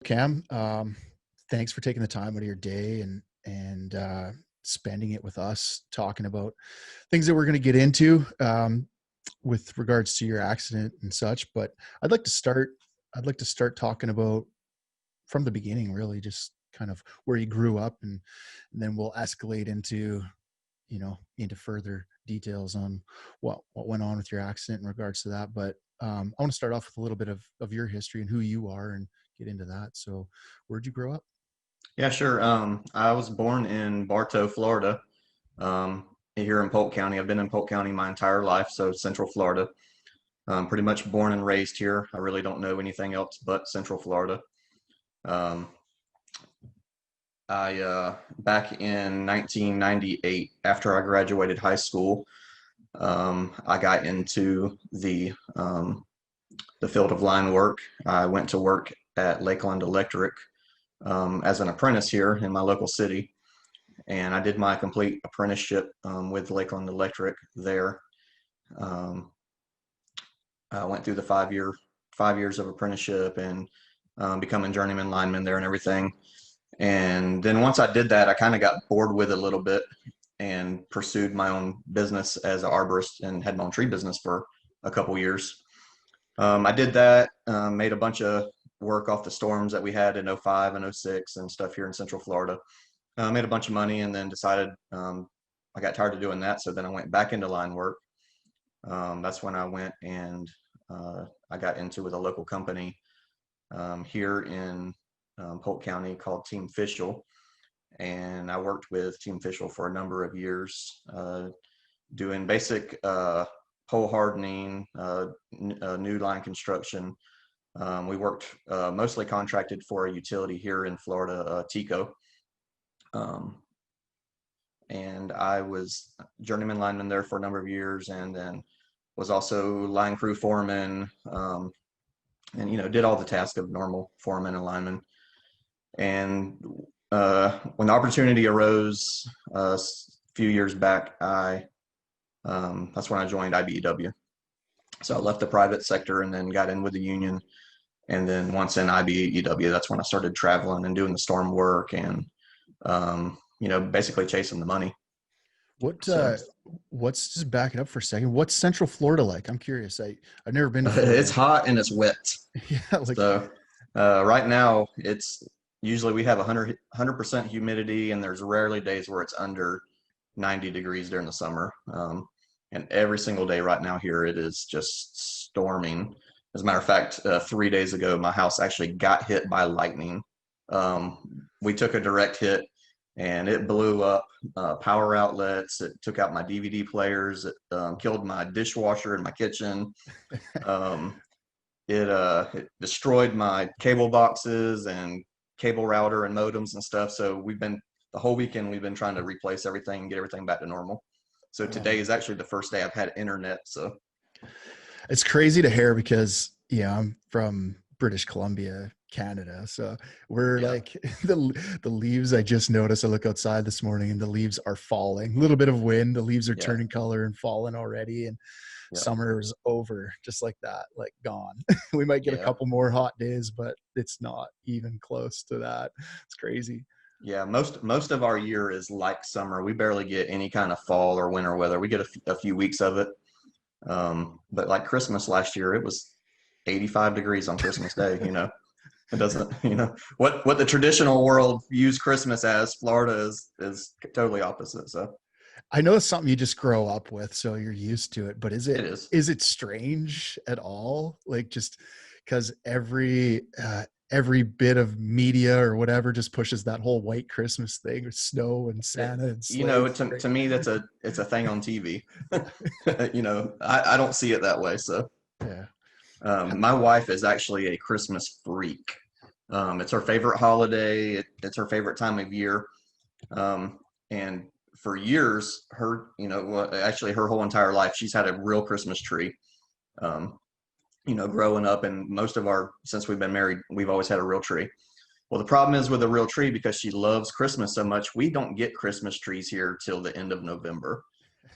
Cam, thanks for taking the time out of your day and spending it with us, talking about things that we're going to get into with regards to your accident and such. But I'd like to start. I'd like to start talking about from the beginning, really, just kind of where you grew up, and then we'll escalate into into further details on what went on with your accident in regards to that. But I want to start off with a little bit of your history and who you are and get into that. So where'd you grow up? Yeah, sure. I was born in Bartow, Florida, here in Polk County. I've been in Polk County my entire life, so Central Florida. Pretty much born and raised here. I really don't know anything else but Central Florida. Um, I back in 1998, after I graduated high school, I got into the field of line work. I went to work at Lakeland Electric as an apprentice here in my local city, and I did my complete apprenticeship with Lakeland Electric there. Um, I went through the 5 years of apprenticeship and becoming journeyman lineman there and everything. And then once I did that, I kind of got bored with it a little bit and pursued my own business as an arborist and had my own tree business for a couple years. I did that, made a bunch of work off the storms that we had in '05 and '06 and stuff here in Central Florida. Made a bunch of money and then decided I got tired of doing that. So then I went back into line work. That's when I went and I got into with a local company here in Polk County called Team Fishel. And I worked with Team Fishel for a number of years, doing basic pole hardening, new line construction. We worked mostly contracted for a utility here in Florida, Tico. And I was journeyman lineman there for a number of years, and then was also line crew foreman, and did all the tasks of normal foreman and lineman. And when the opportunity arose a few years back, that's when I joined IBEW. So I left the private sector and then got in with the union. And then once in IBEW, that's when I started traveling and doing the storm work and basically chasing the money. What So what's just backing up for a second? What's Central Florida like? I'm curious. I've never been to it's Florida. hot and it's wet. Yeah, like So right now it's usually we have 100% humidity, and there's rarely days where it's under 90 degrees during the summer. And every single day right now here it is just storming. As a matter of fact, 3 days ago my house actually got hit by lightning. We took a direct hit and it blew up power outlets. It took out my DVD players. It killed my dishwasher in my kitchen. Um, it destroyed my cable boxes and cable router and modems and stuff. So the whole weekend we've been trying to replace everything and get everything back to normal. So oh, today is actually the first day I've had internet. So it's crazy to hear because I'm from British Columbia, Canada. So we're yeah, like the leaves. I just noticed. I look outside this morning and the leaves are falling. A little bit of wind. The leaves are yeah, turning color and falling already. And yeah, summer is over, just like that, like gone. We might get a yeah, couple more hot days, but it's not even close to that. It's crazy. yeah. Most of our year is like summer. We barely get any kind of fall or winter weather. We get a few weeks of it. But like Christmas last year, it was 85 degrees on Christmas Day. It doesn't, what the traditional world views Christmas as, Florida is totally opposite. So I know it's something you just grow up with, so you're used to it. But is it it is. is it strange at all? Like just because every bit of media or whatever just pushes that whole white Christmas thing with snow and It, Santa and sleighs. to me, it's a thing on TV. Yeah, I don't see it that way. So yeah. my wife is actually a Christmas freak. It's her favorite holiday. It's her favorite time of year. And for years, actually her whole entire life, she's had a real Christmas tree. Um, growing up, and since we've been married, we've always had a real tree. Well, the problem is with a real tree, because she loves Christmas so much, we don't get Christmas trees here till the end of November.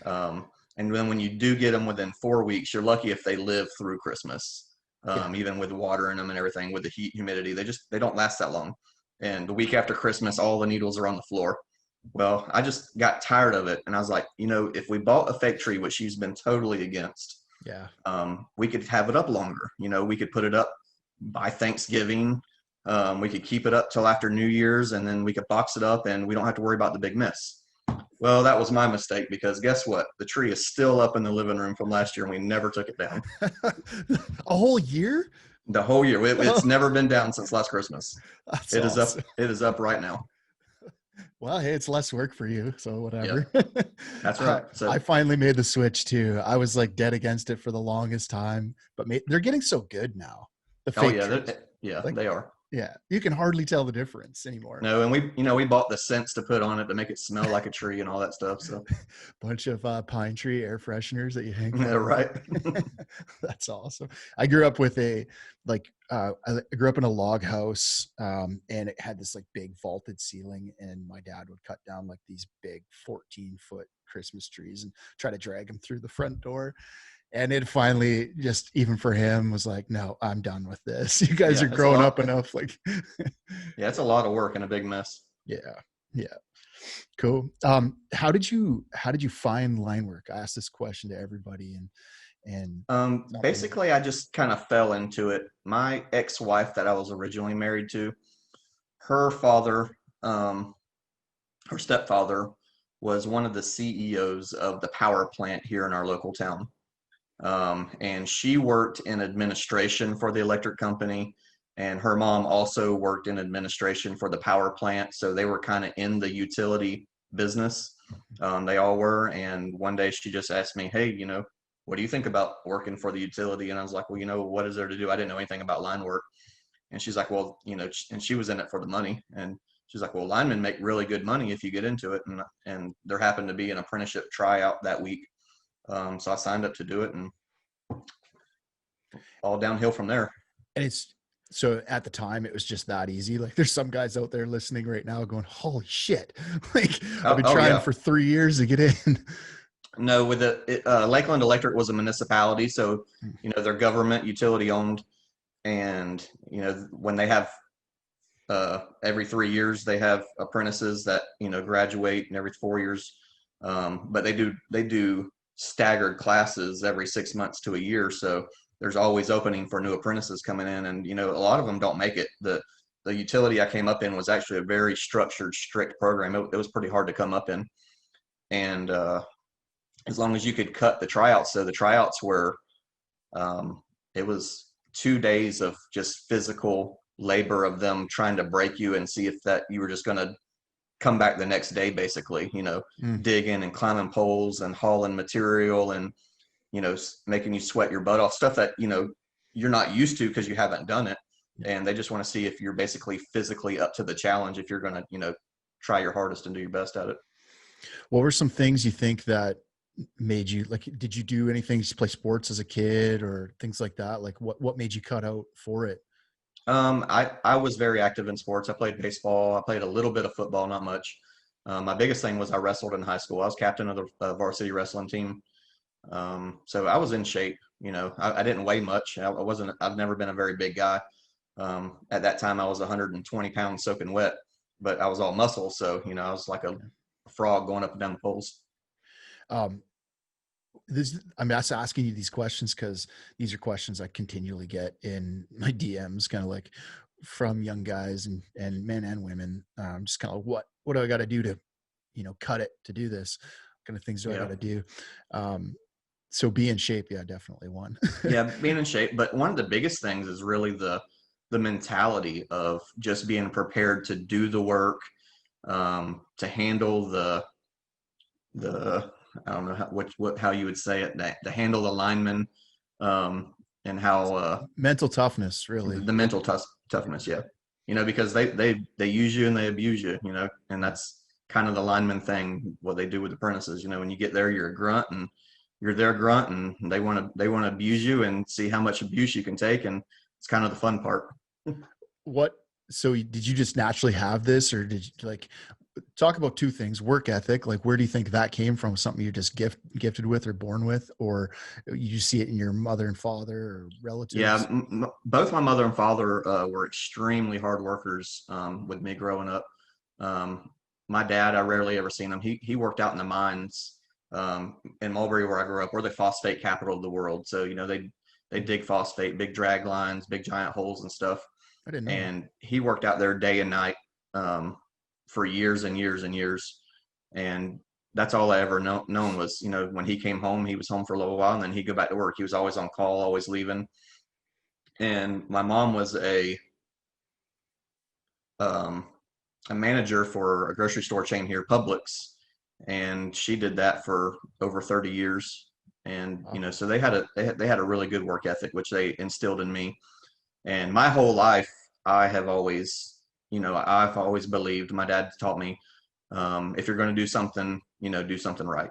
And then when you do get them within 4 weeks, you're lucky if they live through Christmas. Yeah. even with water in them and everything, with the heat, humidity. They don't last that long. And the week after Christmas, all the needles are on the floor. Well, I just got tired of it, and I was like, if we bought a fake tree, which she's been totally against, Yeah. we could have it up longer. We could put it up by Thanksgiving. We could keep it up till after New Year's, and then we could box it up, and we don't have to worry about the big mess. Well, that was my mistake, because guess what? The tree is still up in the living room from last year, and we never took it down. A whole year? The whole year. It's never been down since last Christmas. That's It is up. awesome. It is up right now. Well, hey, it's less work for you, so Yeah, whatever. that's right. I So, finally made the switch too. I was like dead against it for the longest time, but they're getting so good now. The oh fake yeah, trees, yeah, like, they are. yeah, you can hardly tell the difference anymore. No, and we bought the scents to put on it to make it smell like a tree and all that stuff. So, Bunch of pine tree air fresheners that you hang from yeah, the right. wall. That's awesome. I grew up with I grew up in a log house, and it had this like big vaulted ceiling, and my dad would cut down like these big 14-foot Christmas trees and try to drag them through the front door. And it finally, just even for him, was like, no, I'm done with this. You guys Yeah, are it's a growing lot. up enough. Like, Yeah, it's a lot of work and a big mess. yeah, yeah, cool. How did you find line work? I asked this question to everybody, and something. Basically, I just kind of fell into it. My ex-wife that I was originally married to, her father, um, her stepfather, was one of the CEOs of the power plant here in our local town. And she worked in administration for the electric company, and her mom also worked in administration for the power plant. So they were kind of in the utility business. They all were. And one day she just asked me, "Hey, what do you think about working for the utility?" And I was like, "Well, what is there to do?" I didn't know anything about line work. And she's like, "Well, and she was in it for the money." And she's like, "Well, linemen make really good money if you get into it." And there happened to be an apprenticeship tryout that week. So I signed up to do it, and all downhill from there. And it's so at the time it was just that easy. Like there's some guys out there listening right now going, holy shit. Like I've Oh, been oh trying yeah. for 3 years to get in. No, with Lakeland Electric was a municipality, so they're government utility owned, and when they have every 3 years they have apprentices that graduate, and every 4 years, but they do staggered classes every 6 months to a year, so there's always opening for new apprentices coming in, and a lot of them don't make it. The utility I came up in was actually a very structured, strict program. It was pretty hard to come up in, and as long as you could cut the tryouts. So the tryouts were, it was 2 days of just physical labor of them trying to break you and see if that you were just going to come back the next day, basically, Mm. digging and climbing poles and hauling material, and, making you sweat your butt off, stuff that, you're not used to because you haven't done it. Yeah. And they just want to see if you're basically physically up to the challenge, if you're going to, try your hardest and do your best at it. What were some things you think that made you like, did you do anything? Did you play sports as a kid or things like that? Like what made you cut out for it? I was very active in sports. I played baseball. I played a little bit of football, not much. My biggest thing was I wrestled in high school. I was captain of the varsity wrestling team. So I was in shape. I didn't weigh much. I've never been a very big guy. At that time, I was 120 pounds soaking wet, but I was all muscle. So, I was like a frog going up and down the poles. Um, I'm just asking you these questions because these are questions I continually get in my DMs, kind of like from young guys and men and women. Just kind of what do I got to do to, cut it to do this? What kind of things do I got Yeah. to do? So be in shape. Yeah, definitely one. Yeah, being in shape. But one of the biggest things is really the mentality of just being prepared to do the work, to handle the I don't know how you would say it, that to handle the linemen, and how Mental toughness, really. the mental toughness. Yeah, because they use you and they abuse you. And that's kind of the lineman thing. What they do with apprentices. When you get there, you're a grunt, and you're their grunt, and they want to abuse you and see how much abuse you can take, and it's kind of the fun part. So did you just naturally have this, or did you like talk about two things: work ethic. Like, where do you think that came from? Something you're just gifted with or born with, or you see it in your mother and father or Yeah, relatives? both my mother and father were extremely hard workers with me growing up. Um, my dad, I rarely ever seen him. He worked out in the mines in Mulberry, where I grew up. We're the phosphate capital of the world. So they dig phosphate, big drag lines, big giant holes and stuff. I didn't know that. And he worked out there day and night um, for years and years and years. And that's all I ever known was, when he came home, he was home for a little while and then he'd go back to work. He was always on call, always leaving. And my mom was um, a manager for a grocery store chain here, Publix, and she did that for over 30 years. And Wow. so they had a really good work ethic, which they instilled in me. And my whole life, I have always, I've always believed. My dad taught me, if you're going to do something, do something right.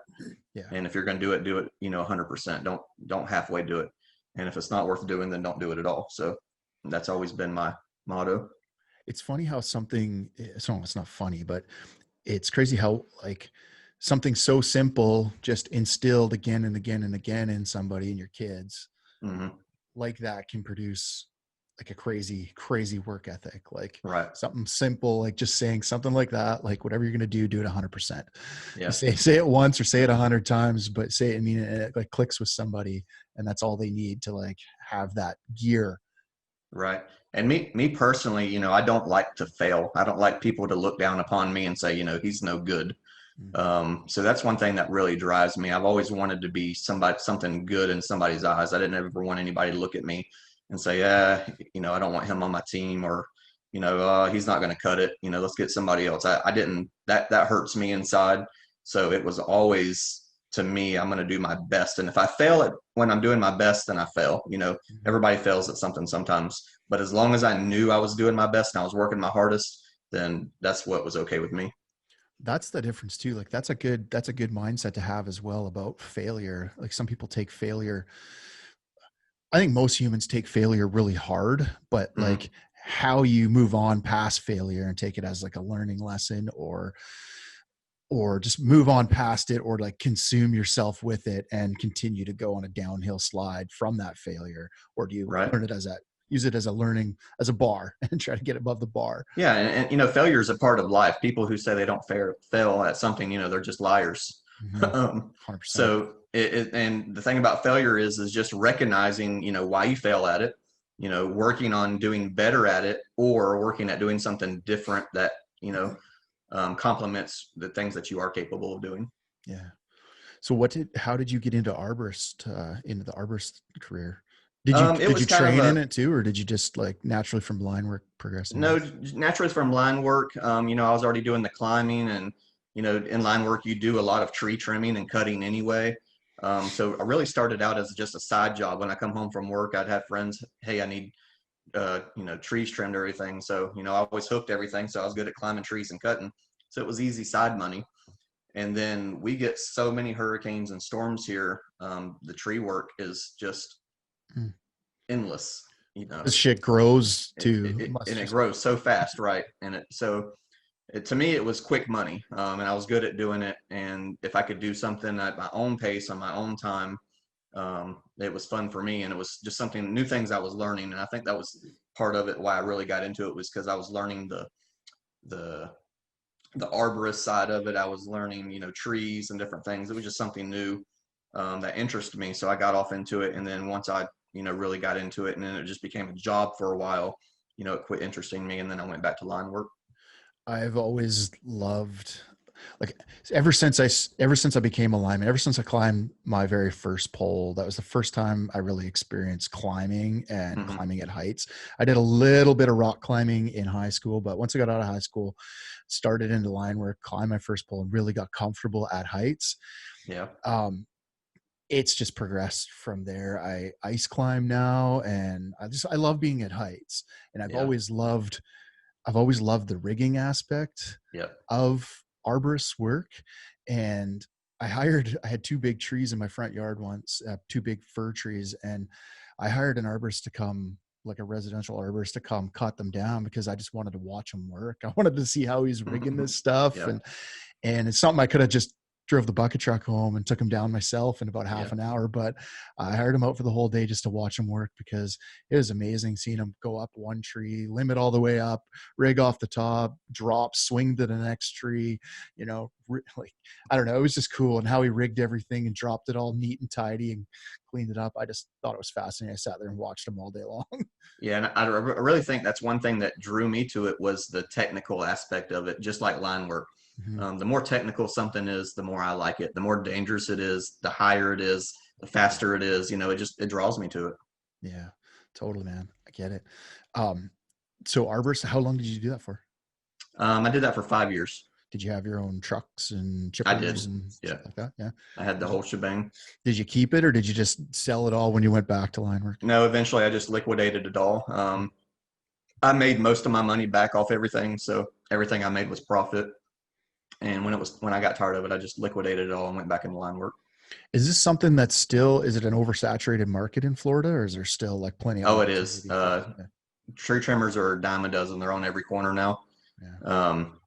Yeah. And if you're going to do it, 100%. Don't halfway do it. And if it's not worth doing, then don't do it at all. So that's always been my motto. It's funny how it's not funny, but it's crazy how, like, something so simple just instilled again and again and again in somebody, in your kids, Hmm. like that, can produce like a crazy work ethic. Like, Right. something simple, like just saying something like that, like, whatever you're going to do it 100%. You Yeah. say it once or say it 100 times, but say it, I mean, it like clicks with somebody, and that's all they need to like have that gear. Right. And me personally, I don't like to fail. I don't like people to look down upon me and say, he's no good. Mm. So that's one thing that really drives me. I've always wanted to be something good in somebody's eyes. I didn't ever want anybody to look at me and say, yeah, I don't want him on my team, or, he's not going to cut it. Let's get somebody else. I didn't, that hurts me inside. So it was always, to me, I'm going to do my best. And if I fail at when I'm doing my best, then I fail. Mhm. Everybody fails at something sometimes, but as long as I knew I was doing my best and I was working my hardest, then that's what was okay with me. That's the difference too. Like, that's a good mindset to have as well about failure. Like, some people take failure, I think most humans take failure really hard, but Hmm. like, how you move on past failure and take it as like a learning lesson, or just move on past it, or like consume yourself with it and continue to go on a downhill slide from that failure, or do you Right. learn it as a use it as a learning, as a bar, and try to get above the bar? Yeah, and failure is a part of life. People who say they don't fail at something, they're just liars. Mm-hmm. um, 100%. so and the thing about failure is just recognizing, why you fail at it, working on doing better at it, or working at doing something different that complements the things that you are capable of doing. Yeah. So how did you get into the arborist career? It Did you was kind of train in a it too, or did you just like naturally from line work progress into No, this? naturally from line work. I was already doing the climbing, and in line work you do a lot of tree trimming and cutting anyway. So I really started out as just a side job. When I come home from work, I'd have friends, hey, I need trees trimmed or everything. So I always hooked everything. So I was good at climbing trees and cutting. So it was easy side money. And then we get so many hurricanes and storms here. The tree work is just Mm. endless. You know, This shit grows it, it, too. it Must and it just. grows so fast, right? And to me, it was quick money, and I was good at doing it. And if I could do something at my own pace on my own time, it was fun for me. And it was just something new things I was learning. And I think that was part of it. Why I really got into it was because I was learning the the arborist side of it. I was learning, trees and different things. It was just something new that interested me. So I got off into it. And then once I, really got into it, and then it just became a job for a while, it quit interesting me. And then I went back to line work. I've always loved, like, ever since I became a lineman, ever since I climbed my very first pole. That was the first time I really experienced climbing and Hmm. climbing at heights. I did a little bit of rock climbing in high school, but once I got out of high school, started into line work, climbed my first pole, and really got comfortable at heights. Yeah. um it's just progressed from there. I ice climb now, and I love being at heights, and I've Yeah. always loved I've always loved the rigging aspect Yep. of arborist work. And I had two big trees in my front yard once, two big fir trees, and I hired an arborist to come. like a residential arborist to come cut them down because I just wanted to watch him work. I wanted to see how he's rigging this stuff. Yeah. And it's something I could have just drove the bucket truck home and took him down myself in about half Yeah. an hour, but I hired him out for the whole day just to watch him work because it was amazing seeing him go up one tree, limit all the way up, rig off the top, drop, swing to the next tree, like, I don't know. It was just cool. And how he rigged everything and dropped it all neat and tidy and cleaned it up. I just thought it was fascinating. I sat there and watched him all day long. Yeah, and I really think that's one thing that drew me to it was the technical aspect of it, just like line work. Mhm. The more technical something is, the more I like it. The more dangerous it is, the higher it is, the faster it is. It draws me to it. Yeah, totally, man. I get it. Um, so arborist, how long did you do that for? I did that for 5 years. Did you have your own trucks and I chippers did. and Yeah, stuff like that? Yeah. I had the Did you, whole shebang. did you keep it or did you just sell it all when you went back to line work? No, eventually I just liquidated it all. I made most of my money back off everything, so everything I made was profit. And when I got tired of it, I just liquidated it all and went back into line work. Is this something that's still, is it an oversaturated market in Florida or is there still like plenty of Oh, it is. opportunity for, yeah, Tree trimmers are a dime a dozen. They're on every corner now. yeah, Um,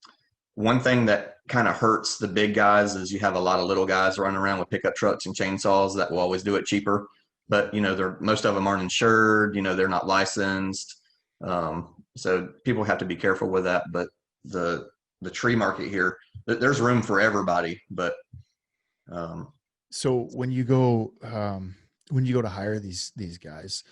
One thing that kind of hurts the big guys is you have a lot of little guys running around with pickup trucks and chainsaws that will always do it cheaper. But they're most of them aren't insured. They're not licensed. So people have to be careful with that. But the the tree market here, there's room for everybody. But um, So when you go to hire these guys,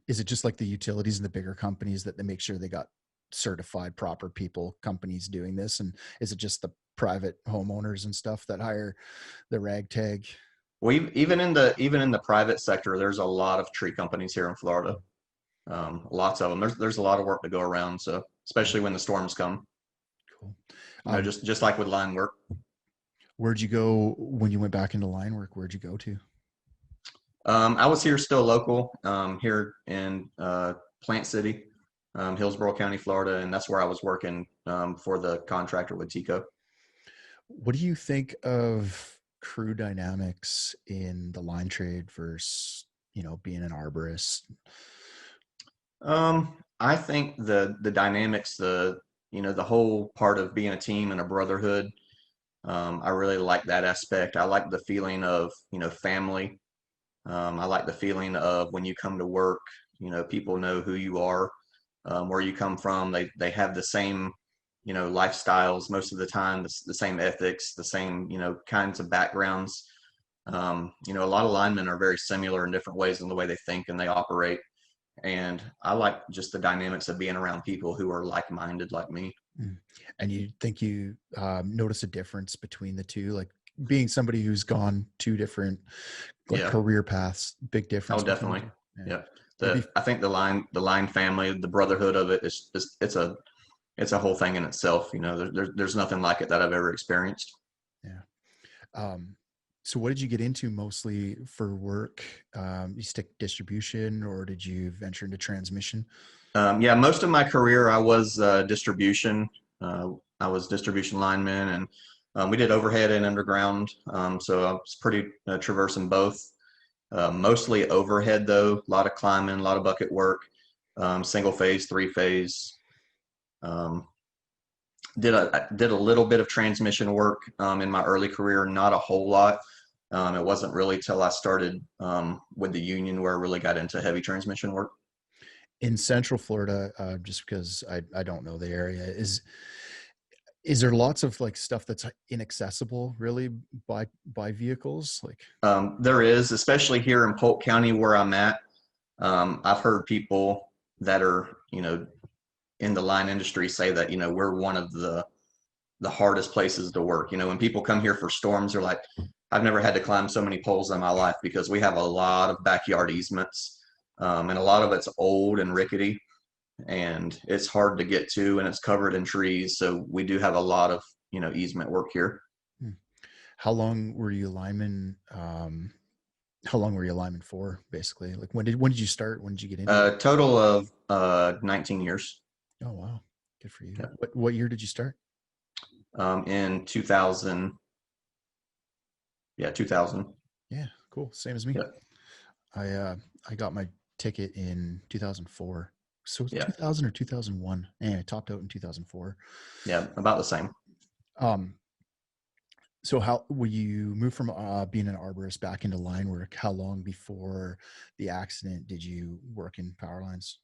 is it just like the utilities and the bigger companies that they make sure they got certified proper people, companies doing this? And is it just the private homeowners and stuff that hire the ragtag? even in the private sector, there's a lot of tree companies here in Florida. Lots of them. There's a lot of work to go around. So especially when the storms come, Cool. Um, just like with line work. where'd you go when you went back into line work? Where'd you go to? I was here still local, here in Plant City, Hillsborough County, Florida, and that's where I was working for the contractor with Tico. What do you think of crew dynamics in the line trade versus, being an arborist? I think the dynamics, the whole part of being a team and a brotherhood. I really like that aspect. I like the feeling of family. I like the feeling of when you come to work, people know who you are, where you come from. They have the same, lifestyles most of the time, the same ethics, the same, kinds of backgrounds. A lot of linemen are very similar in different ways in the way they think and they operate. And I like just the dynamics of being around people who are like-minded like me. Mm. And you think you notice a difference between the two, like being somebody who's gone two different like Yeah. career paths, big Oh, difference between the definitely. two. Yeah. Yeah. Maybe, I think the line family, the brotherhood of it is it's a whole thing in itself. There's nothing like it that I've ever experienced. yeah. Um, so what did you get into mostly for work? You stick distribution or did you venture into transmission? Yeah, most of my career I was distribution. Uh, I was distribution lineman, and we did overhead and underground. So I was pretty traversing both. Mostly overhead though, a lot of climbing, a lot of bucket work, single phase, three phase. Um, did a little bit of transmission work in my early career, not a whole lot. It wasn't really till I started with the union where I really got into heavy transmission work. In Central Florida, just because I don't know the area, is there lots of like stuff that's inaccessible really by vehicles? Like, There is, especially here in Polk County where I'm at. I've heard people that are, in the line industry say that, we're one of the hardest places to work. When people come here for storms, they're like, I've never had to climb so many poles in my life because we have a lot of backyard easements, and a lot of it's old and rickety, and it's hard to get to, and it's covered in trees. So we do have a lot of, easement work here. hmm. how long were you lineman? How long were you lineman for? Basically, like when did you start? When did you get into it? Total of 19 years. Oh wow, good for you. Yeah. What year did you start? In 2000. Yeah, 2000. Yeah, cool. Same as me. Yeah. I got my ticket in 2004. So it's Yeah, 2000 or 2001. And I topped out in 2004. yeah, about the same. Um, so how will you move from being an arborist back into line work? How long before the accident did you work in power lines?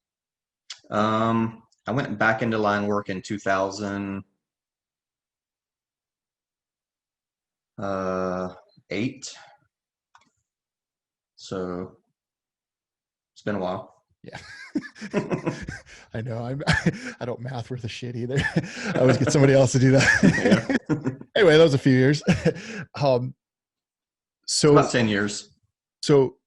I went back into line work in 2008, so it's been a while. Yeah. I know. I don't math worth a shit either. I always get somebody else to do Yeah, that. Anyway, that was a few years. um, about so 10 years. so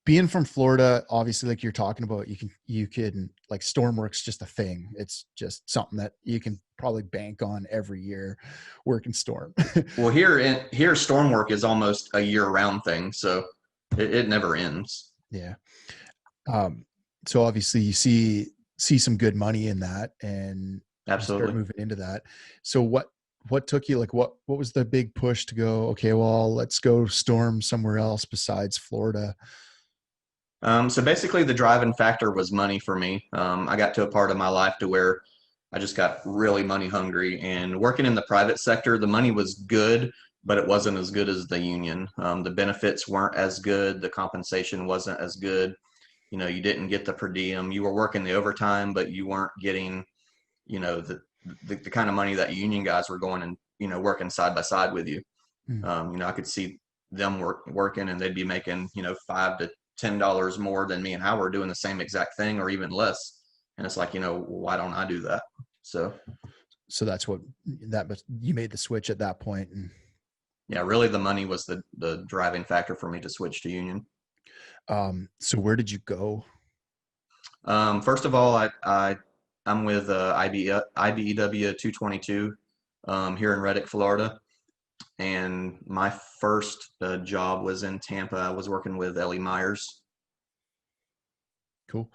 being from Florida, obviously, like you're talking about, you can like storm work's just a thing. It's just something that you can probably bank on every year, working storm. Well, here storm work is almost a year-round thing, so it never ends. Yeah. Um, so obviously you see some good money in that, and you start Absolutely. moving into that. So what took you, like what was the big push to go, okay, well, let's go storm somewhere else besides Florida? So basically, the driving factor was money for me. I got to a part of my life to where I just got really money hungry, and working in the private sector, the money was good, but it wasn't as good as the union. The benefits weren't as good, the compensation wasn't as good. You didn't get the per diem. You were working the overtime, but you weren't getting, the kind of money that union guys were going and working side by side with you. Mm, I could see them working and they'd be making, $5 to $10 more than me and Howard doing the same exact thing or even less. And it's like, why don't I do that? So so that's what that you made the switch at that point. And yeah, really the money was the driving factor for me to switch to union. so where did you go? First of all, I'm with IBEW 222 here in Reddick, Florida. And my first job was in Tampa. I was working with Ellie Myers. Cool.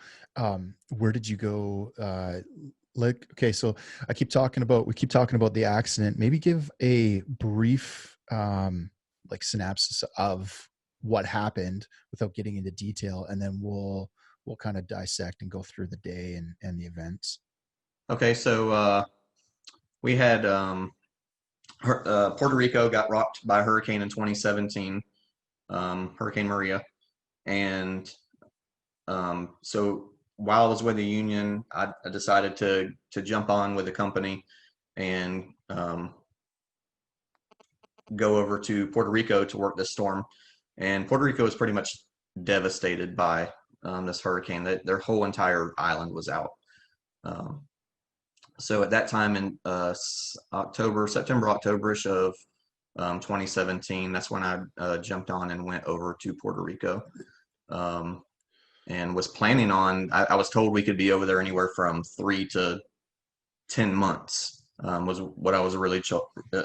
Where did you go? Like, okay, so we keep talking about the accident. Maybe give a brief, like synopsis of what happened without getting into detail, and then we'll kind of dissect and go through the day and the events. Okay, so we had Puerto Rico got rocked by a hurricane in 2017, Hurricane Maria, and so while I was with the union, I decided to jump on with the company and go over to Puerto Rico to work this storm. And Puerto Rico was pretty much devastated by this hurricane. That their whole entire island was out. Um, so at that time in September, Octoberish of 2017, that's when I jumped on and went over to Puerto Rico. And was planning on, I was told we could be over there anywhere from 3 to 10 months, was what I was really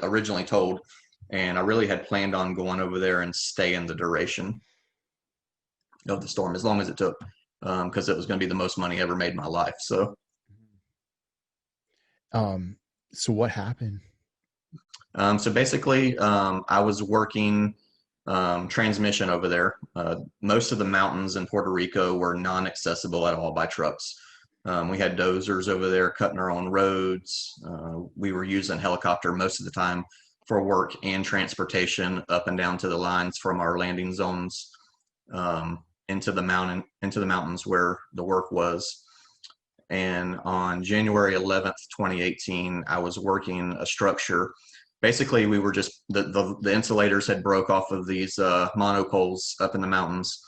originally told. And I really had planned on going over there and staying the duration of the storm as long as it took, because it was going to be the most money I ever made in my life. Um, so what happened? So basically, I was working transmission over there. Most of the mountains in Puerto Rico were non-accessible at all by trucks. We had dozers over there cutting our own roads. We were using helicopter most of the time for work and transportation up and down to the lines from our landing zones into the mountains where the work was. And on January 11th, 2018, I was working a structure. Basically, we were just the insulators had broke off of these monopoles up in the mountains,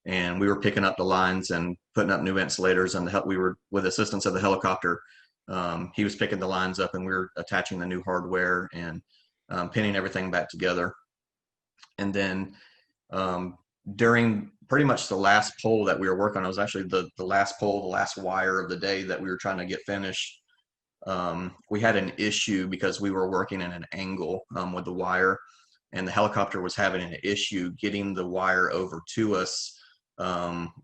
and we were picking up the lines and putting up new insulators. And we were with assistance of the helicopter. He was picking the lines up, and we were attaching the new hardware and pinning everything back together. And then during pretty much the last pole that we were working on, it was actually the last pole, the last wire of the day that we were trying to get finished. We had an issue because we were working in an angle with the wire, and the helicopter was having an issue getting the wire over to us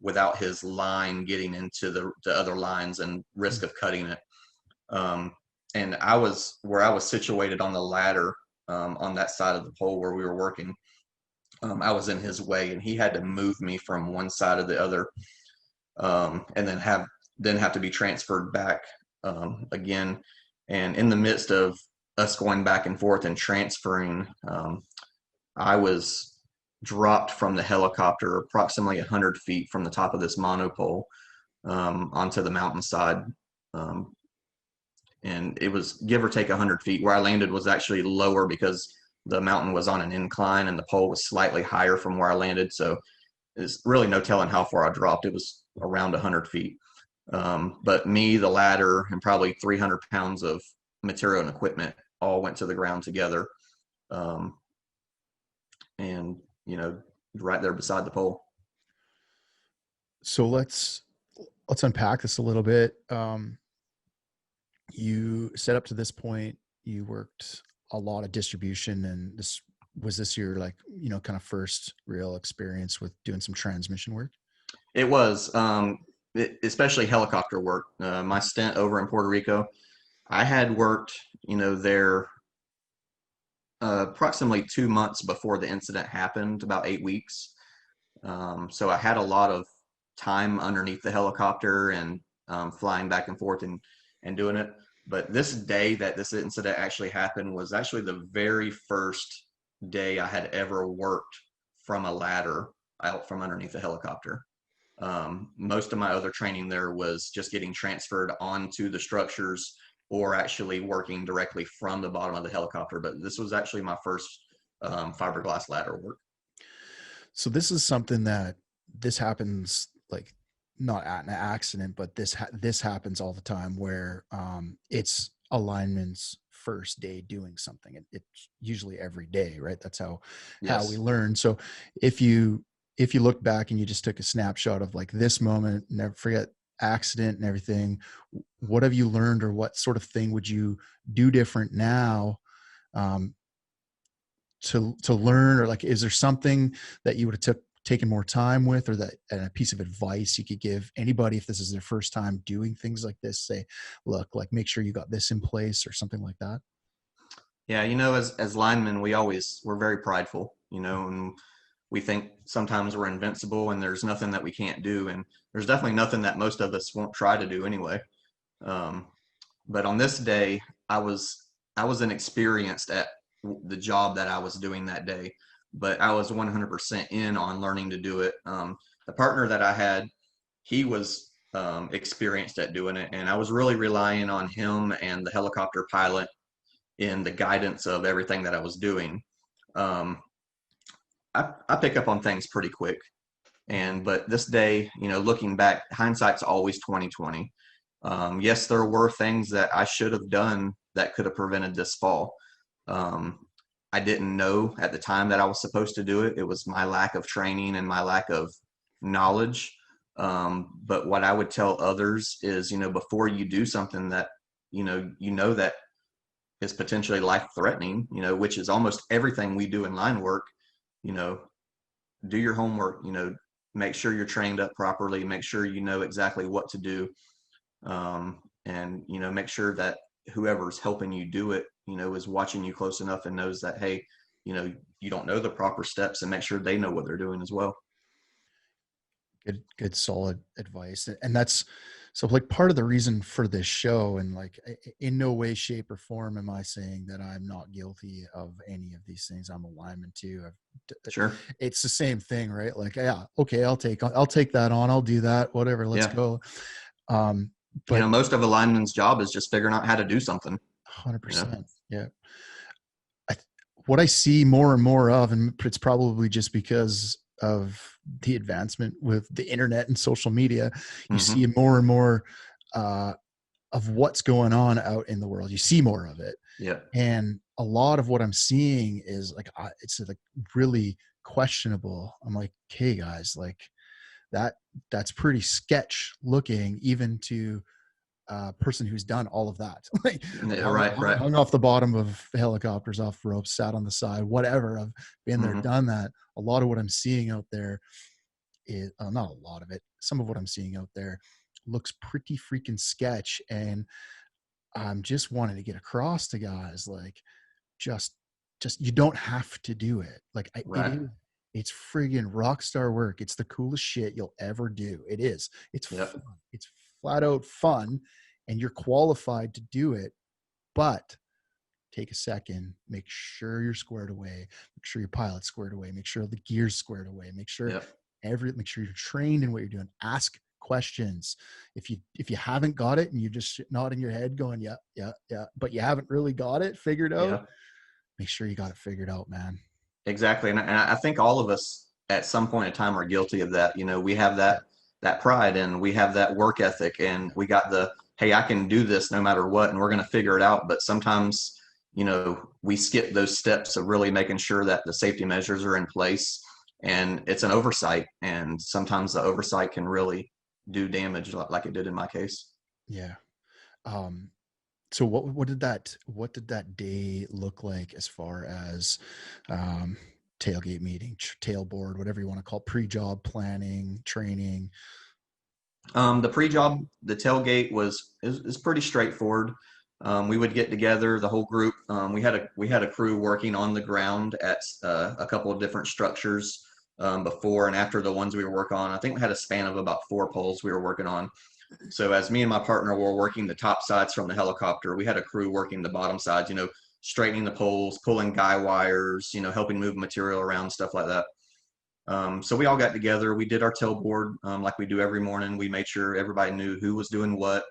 without his line getting into the other lines and risk of cutting it. And where I was situated on the ladder on that side of the pole where we were working. I was in his way, and he had to move me from one side to the other. and then have to be transferred back again. And in the midst of us going back and forth and transferring, I was dropped from the helicopter approximately 100 feet from the top of this monopole onto the mountainside. Um, and it was give or take 100 feet. Where I landed was actually lower because the mountain was on an incline and the pole was slightly higher from where I landed. So there's really no telling how far I dropped. It was around 100 feet. But me, the ladder, and probably 300 pounds of material and equipment all went to the ground together. Um, and, you know, right there beside the pole. So let's unpack this a little bit. You set up to this point, you worked a lot of distribution, and this your, like, kind of first real experience with doing some transmission work? It was, especially helicopter work. My stint over in Puerto Rico, I had worked, there approximately 2 months before the incident happened, about 8 weeks. So I had a lot of time underneath the helicopter and flying back and forth and doing it. But this day that this incident actually happened was actually the very first day I had ever worked from a ladder out from underneath the helicopter. Most of my other training there was just getting transferred onto the structures or actually working directly from the bottom of the helicopter. But this was actually my first fiberglass ladder work. So this is something that this happens, like, not at an accident, but this happens all the time, where it's a lineman's first day doing something. It's usually every day, right? That's how we Yes. learn. So if you look back and you just took a snapshot of, like, this moment, never forget accident and everything, what have you learned, or what sort of thing would you do different now, um, to learn? Or, like, is there something that you would have taken more time with, or that, and a piece of advice you could give anybody if this is their first time doing things like this? Say, look, like, make sure you got this in place, or something like that. Yeah, as linemen, we're very prideful, and we think sometimes we're invincible and there's nothing that we can't do, and there's definitely nothing that most of us won't try to do anyway. Um, but on this day, I was I was inexperienced at the job that I was doing that day, but I was 100% in on learning to do it. The partner that I had, he was experienced at doing it, and I was really relying on him and the helicopter pilot in the guidance of everything that I was doing. Um, I pick up on things pretty quick, but this day, looking back, hindsight's always 2020. Yes, there were things that I should have done that could have prevented this fall. Um, I didn't know at the time that I was supposed to do it. It was my lack of training and my lack of knowledge. But what I would tell others is, before you do something that that is potentially life threatening, which is almost everything we do in line work, you know, do your homework, make sure you're trained up properly, make sure you know exactly what to do. And, make sure that whoever's helping you do it, is watching you close enough and knows that, hey, you don't know the proper steps, and make sure they know what they're doing as well. Good, solid advice. And that's, so, like, part of the reason for this show, and, like, in no way, shape, or form am I saying that I'm not guilty of any of these things. I'm a lineman too. Sure. It's the same thing, right? Like, yeah, okay, I'll take that on. I'll do that. Whatever. Let's Yeah. go. But Most of a lineman's job is just figuring out how to do something, you know? 100%. Yeah. I, what I see more and more of, and it's probably just because of the advancement with the internet and social media, you see Hmm. more and more uh, of what's going on out in the world. You see more of it. Yeah. And a lot of what I'm seeing is, like, it's, like, really questionable. I'm like, okay, guys, like, that's pretty sketch looking, even to person who's done all of that. Like, Yeah, right, right. hung off the bottom of helicopters, off ropes, sat on the side, whatever. I've been there, Hmm. done that. A lot of what I'm seeing out there is, not a lot of it, some of what I'm seeing out there looks pretty freaking sketch. And I'm just wanting to get across to guys, like, just you don't have to do it. Like, Right. It's friggin' rock star work. It's the coolest shit you'll ever do. It is. It's Yep. fun. It's flat out fun, and you're qualified to do it. But take a second, make sure you're squared away, make sure your pilot's squared away, make sure the gear's squared away, make sure Yep. make sure you're trained in what you're doing. Ask questions. If you haven't got it and you're just nodding your head going, yeah, yeah, yeah, but you haven't really got it figured out, Yeah. make sure you got it figured out, man. Exactly. And I think all of us at some point in time are guilty of that. You know, we have that pride and we have that work ethic and we got the, hey, I can do this no matter what, and we're going to figure it out. But sometimes, you know, we skip those steps of really making sure that the safety measures are in place. And it's an oversight. And sometimes the oversight can really do damage like it did in my case. Yeah. Um, so what did that day look like as far as um, tailgate meeting, tailboard, whatever you want to call it, pre-job planning, training? The pre-job, the tailgate is pretty straightforward. We would get together, the whole group. We had a crew working on the ground at a couple of different structures before and after the ones we were working on. I think we had a span of about 4 poles we were working on. So as me and my partner were working the top sides from the helicopter, we had a crew working the bottom sides. You know, straightening the poles, pulling guy wires. You know, helping move material around, stuff like that. So we all got together. We did our tailboard like we do every morning. We made sure everybody knew who was doing what,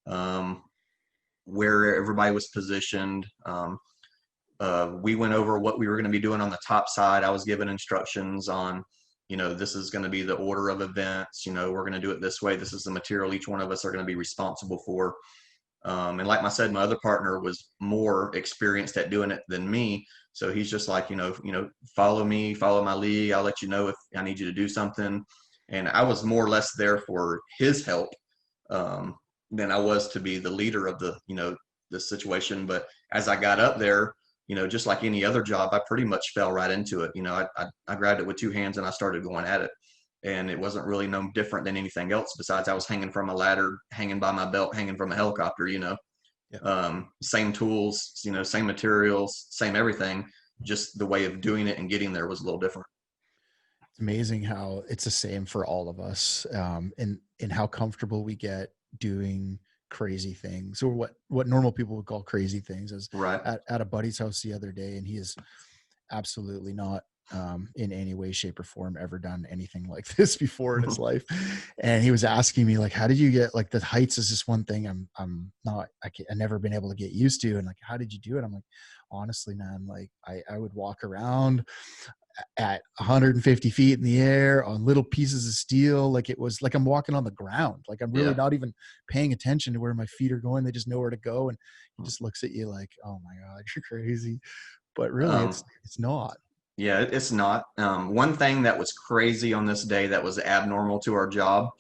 um, where everybody was positioned. We went over what we were going to be doing on the top side. I was given instructions on, you know, this is going to be the order of events. You know, we're going to do it this way. This is the material each one of us are going to be responsible for. And like I said, my other partner was more experienced at doing it than me. So he's just like, follow me, follow my lead. I'll let you know if I need you to do something. And I was more or less there for his help um, than I was to be the leader of the situation. But as I got up there, just like any other job, I pretty much fell right into it. I grabbed it with 2 hands and I started going at it. And it wasn't really no different than anything else besides I was hanging from a ladder, hanging by my belt, hanging from a helicopter. Yeah. Same tools, same materials, same everything. Just the way of doing it and getting there was a little different. It's amazing how it's the same for all of us, and how comfortable we get doing crazy things, or what normal people would call crazy things. As Right. at a buddy's house the other day, and he is absolutely not in any way, shape, or form ever done anything like this before in his life. And he was asking me, like, how did you get, like, the heights is just one thing I'm not, I never been able to get used to. And like, how did you do it? I'm like, honestly, man, like I would walk around at 150 feet in the air on little pieces of steel. Like it was like I'm walking on the ground. Like I'm really Yeah. not even paying attention to where my feet are going. They just know where to go. And he just looks at you like, oh my God, you're crazy. But really Um, it's not. yeah, it's not. One thing that was crazy on this day that was abnormal to our job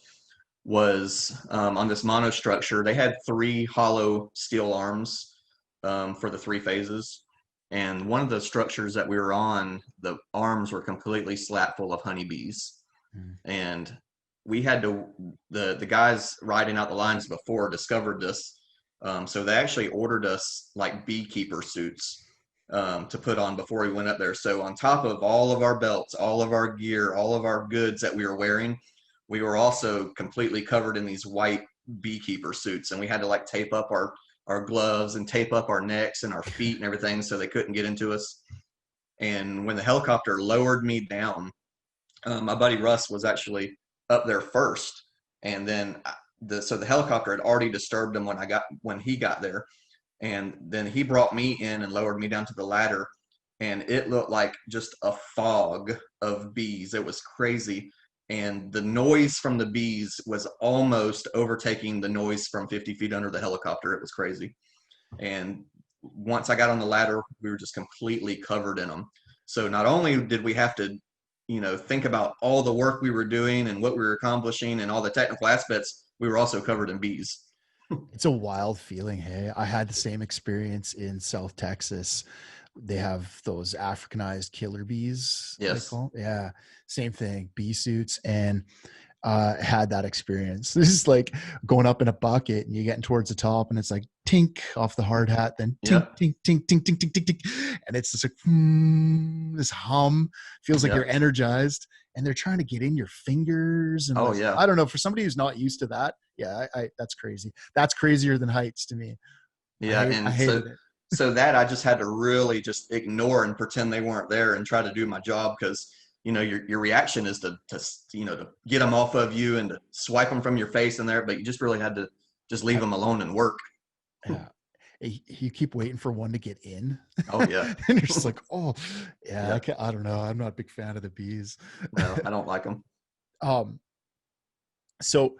was on this monostructure, they had 3 hollow steel arms for the 3 phases. And one of the structures that we were on, the arms were completely slapped full of honeybees. Mm. And we had to, the guys riding out the lines before discovered this. So they actually ordered us like beekeeper suits to put on before we went up there. So on top of all of our belts, all of our gear, all of our goods that we were wearing, we were also completely covered in these white beekeeper suits, and we had to like tape up our gloves and tape up our necks and our feet and everything so they couldn't get into us. And when the helicopter lowered me down, my buddy Russ was actually up there first, and then the helicopter had already disturbed him when he got there, and then he brought me in and lowered me down to the ladder, and it looked like just a fog of bees. It was crazy, and the noise from the bees was almost overtaking the noise from 50 feet under the helicopter. It was crazy. And once I got on the ladder, we were just completely covered in them. So not only did we have to, think about all the work we were doing and what we were accomplishing and all the technical aspects, we were also covered in bees. It's a wild feeling. Hey, I had the same experience in South Texas. They have those Africanized killer bees, they Yes. call them. Yeah, same thing, bee suits. And had that experience. This is like going up in a bucket and you're getting towards the top and it's like tink off the hard hat, then tink, Yep. tink, tink, tink, tink, tink, tink, tink. And it's just like this hum, feels like you're Yep. energized, and they're trying to get in your fingers. And Oh like, yeah. I don't know, for somebody who's not used to that, yeah, I that's crazy. That's crazier than heights to me. Yeah. I And hated it. so that I just had to really just ignore and pretend they weren't there and try to do my job, because your reaction is to get them off of you and to swipe them from your face in there, but you just really had to just leave I, them alone and work. yeah. You keep waiting for one to get in Oh and yeah. you're just like, oh yeah, Yeah. I don't know, I'm not a big fan of the bees. No, I don't like them. um so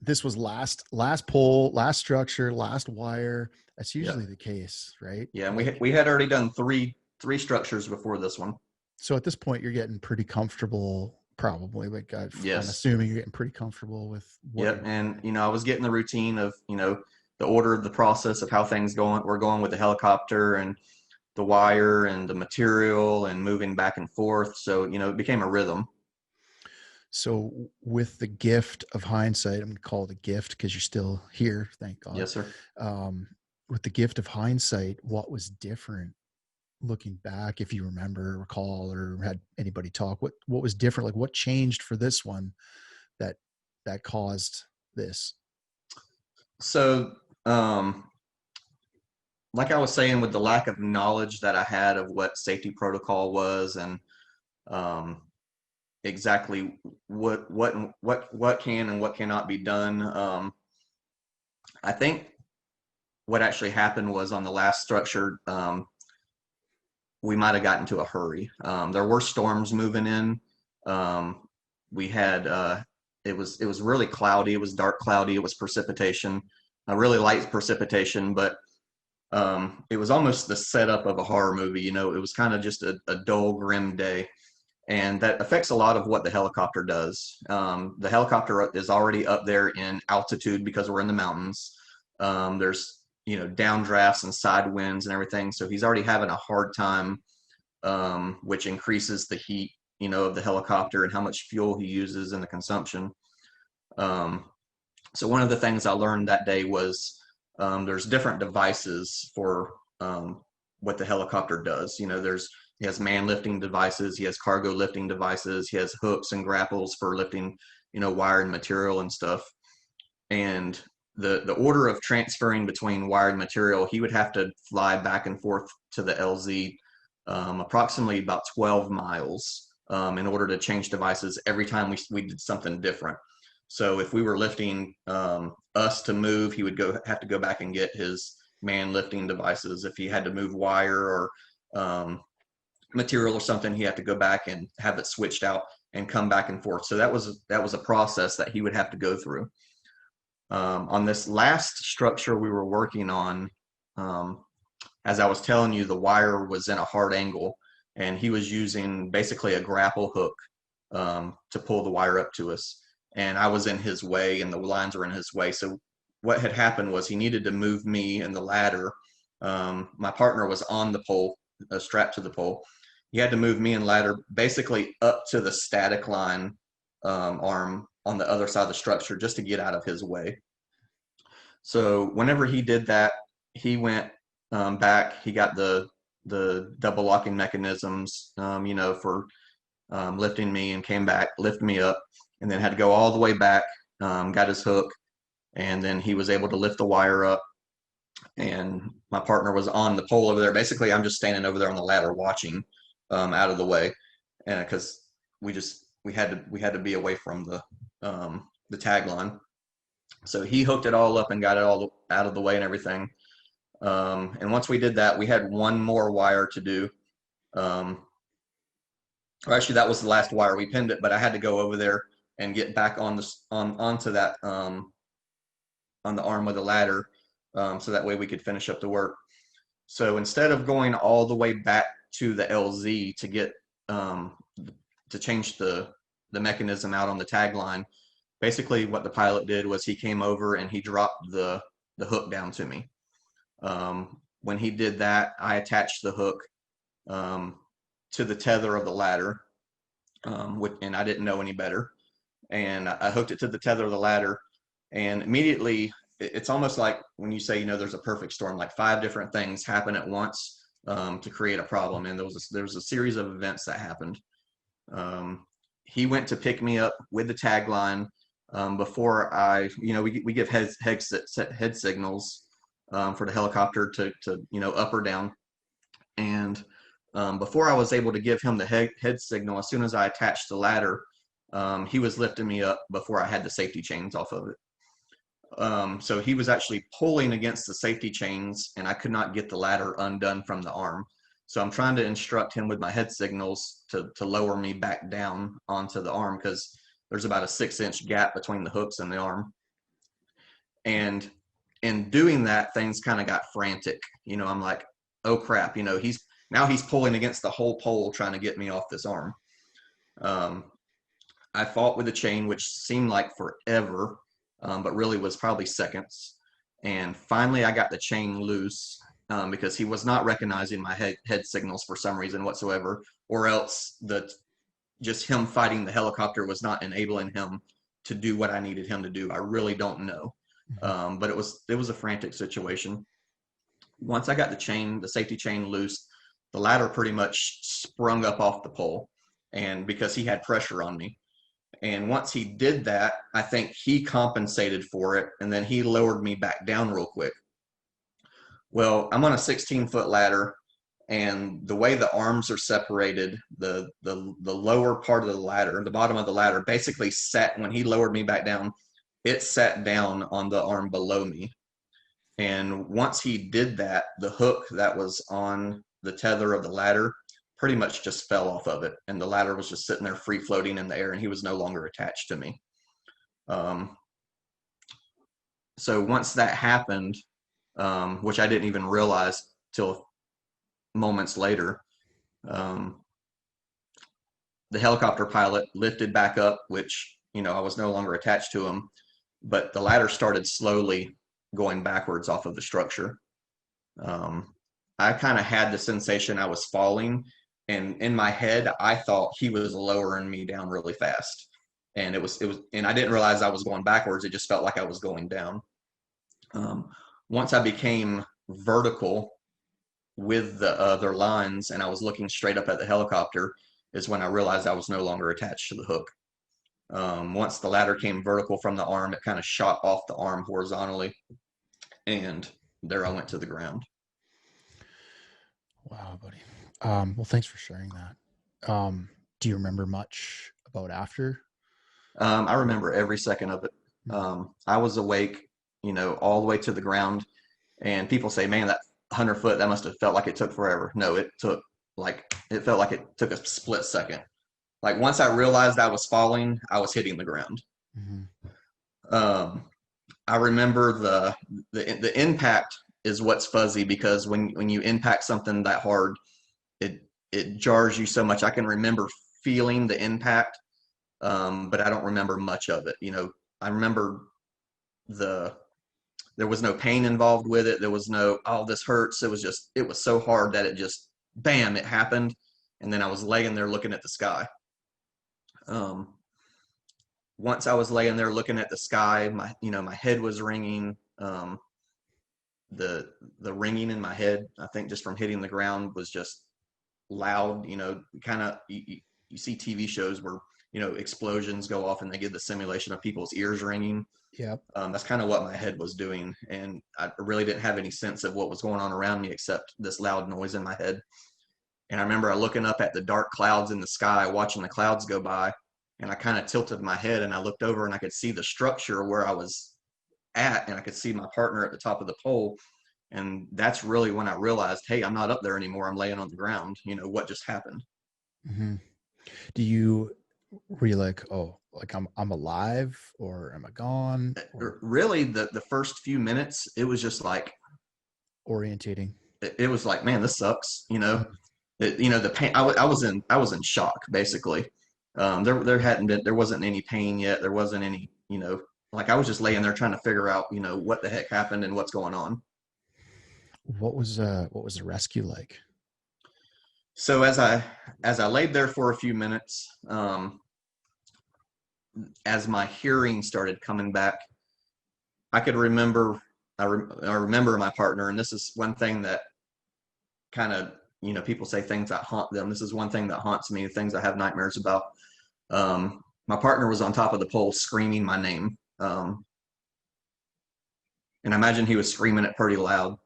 this was last pole, last structure, last wire. That's Yeah. usually the case, right? Yeah. And Like, we had already done three structures before this one. so at this point you're getting pretty comfortable, probably. Like, I'm Yes. assuming you're getting pretty comfortable with what Yep. you're doing. And I was getting the routine of the order of the process of how things going. We're going with the helicopter and the wire and the material and moving back and forth. So it became a rhythm. So with the gift of hindsight, I'm gonna call it a gift because you're still here, thank God. Yes, sir. um with the gift of hindsight, what was different looking back, if you remember, recall, or had anybody talk, what was different? Like, what changed for this one that caused this? So, like I was saying, with the lack of knowledge that I had of what safety protocol was, and um, exactly what can and what cannot be done, I think what actually happened was on the last structure, we might have gotten to a hurry. There were storms moving in. Um, we had it was really cloudy. It was dark cloudy. It was precipitation, a really light precipitation, but it was almost the setup of a horror movie. It was kind of just a dull, grim day, and that affects a lot of what the helicopter does. The helicopter is already up there in altitude because we're in the mountains. There's downdrafts and side winds and everything, so he's already having a hard time, which increases the heat of the helicopter and how much fuel he uses in the consumption. Um, so one of the things I learned that day was there's different devices for what the helicopter does. He has man lifting devices, he has cargo lifting devices, he has hooks and grapples for lifting wire and material and stuff. And the order of transferring between wired material, he would have to fly back and forth to the LZ, approximately about 12 miles, in order to change devices every time we did something different. So if we were lifting us to move, he would have to go back and get his man lifting devices. If he had to move wire or material or something, he had to go back and have it switched out and come back and forth. So that was a process that he would have to go through. On this last structure we were working on, as I was telling you, the wire was in a hard angle, and he was using basically a grapple hook to pull the wire up to us. And I was in his way, and the lines were in his way. So what had happened was he needed to move me and the ladder. My partner was on the pole, strapped to the pole. He had to move me and ladder basically up to the static line arm on the other side of the structure just to get out of his way. So whenever he did that, he went back. He got the double locking mechanisms, for lifting me, and came back, lifted me up, and then had to go all the way back. Got his hook, and then he was able to lift the wire up. And my partner was on the pole over there. Basically, I'm just standing over there on the ladder watching, out of the way, and because we had to be away from the tag line. So he hooked it all up and got it all out of the way and everything. And once we did that, we had one more wire to do. Or actually, that was the last wire. We pinned it, but I had to go over there and get back onto that, on the arm of the ladder, so that way we could finish up the work. So instead of going all the way back to the LZ to get to change the mechanism out on the tag line, basically what the pilot did was he came over and he dropped the hook down to me. When he did that, I attached the hook to the tether of the ladder, and I didn't know any better. and I hooked it to the tether of the ladder. And immediately, it's almost like when you say, there's a perfect storm, like 5 different things happen at once to create a problem. And there was a series of events that happened. Um, he went to pick me up with the tagline before we give head signals for the helicopter to up or down. And before I was able to give him the head signal, as soon as I attached the ladder, he was lifting me up before I had the safety chains off of it. So he was actually pulling against the safety chains, and I could not get the ladder undone from the arm. So I'm trying to instruct him with my head signals to lower me back down onto the arm, because there's about a 6-inch gap between the hooks and the arm. And in doing that, things kind of got frantic. I'm like, oh crap, he's pulling against the whole pole trying to get me off this arm. I fought with the chain, which seemed like forever, but really was probably seconds. And finally, I got the chain loose because he was not recognizing my head signals for some reason whatsoever, or else just him fighting the helicopter was not enabling him to do what I needed him to do. I really don't know, but it was a frantic situation. Once I got the safety chain loose, the ladder pretty much sprung up off the pole, and because he had pressure on me. And once he did that, I think he compensated for it, and then he lowered me back down real quick. Well, I'm on a 16-foot ladder, and the way the arms are separated, the lower part of the ladder, the bottom of the ladder, basically sat, when he lowered me back down, it sat down on the arm below me. And once he did that, the hook that was on the tether of the ladder pretty much just fell off of it, and the ladder was just sitting there free floating in the air, and he was no longer attached to me. So once that happened, which I didn't even realize till moments later, the helicopter pilot lifted back up, which I was no longer attached to him, but the ladder started slowly going backwards off of the structure. I kind of had the sensation I was falling, and in my head, I thought he was lowering me down really fast. And and I didn't realize I was going backwards. It just felt like I was going down. Once I became vertical with the other lines and I was looking straight up at the helicopter is when I realized I was no longer attached to the hook. Once the ladder came vertical from the arm, it kind of shot off the arm horizontally, and there I went to the ground. Wow, buddy. Well, thanks for sharing that. Do you remember much about after? I remember every second of it. I was awake, all the way to the ground. And people say, man, that 100 foot, that must have felt like it took forever. No, it felt like it took a split second. Like once I realized I was falling, I was hitting the ground. I remember the impact is what's fuzzy, because when you impact something that hard, it jars you so much. I can remember feeling the impact, but I don't remember much of it. I remember there was no pain involved with it. There was no, oh, this hurts. It was so hard that it just, bam, it happened. And then I was laying there looking at the sky. Once I was laying there looking at the sky, my head was ringing. The ringing in my head, I think just from hitting the ground, was just loud. Kind of, you see TV shows where explosions go off and they give the simulation of people's ears ringing. Yep. That's kind of what my head was doing, and I really didn't have any sense of what was going on around me except this loud noise in my head. And I remember looking up at the dark clouds in the sky, watching the clouds go by, and I kind of tilted my head and I looked over and I could see the structure where I was at, and I could see my partner at the top of the pole. And that's really when I realized, hey, I'm not up there anymore. I'm laying on the ground. What just happened? Mm-hmm. Were you like, oh, like I'm alive, or am I gone? Or really, the first few minutes, it was just like orientating. It was like, man, this sucks. The pain. I was in shock basically. There wasn't any pain yet. There wasn't any, like I was just laying there trying to figure out, what the heck happened and what's going on. What was the rescue like? So as I laid there for a few minutes, as my hearing started coming back, I could remember, I remember my partner, and this is one thing that kind of, people say things that haunt them. This is one thing that haunts me, things I have nightmares about. My partner was on top of the pole screaming my name. And I imagine he was screaming it pretty loud.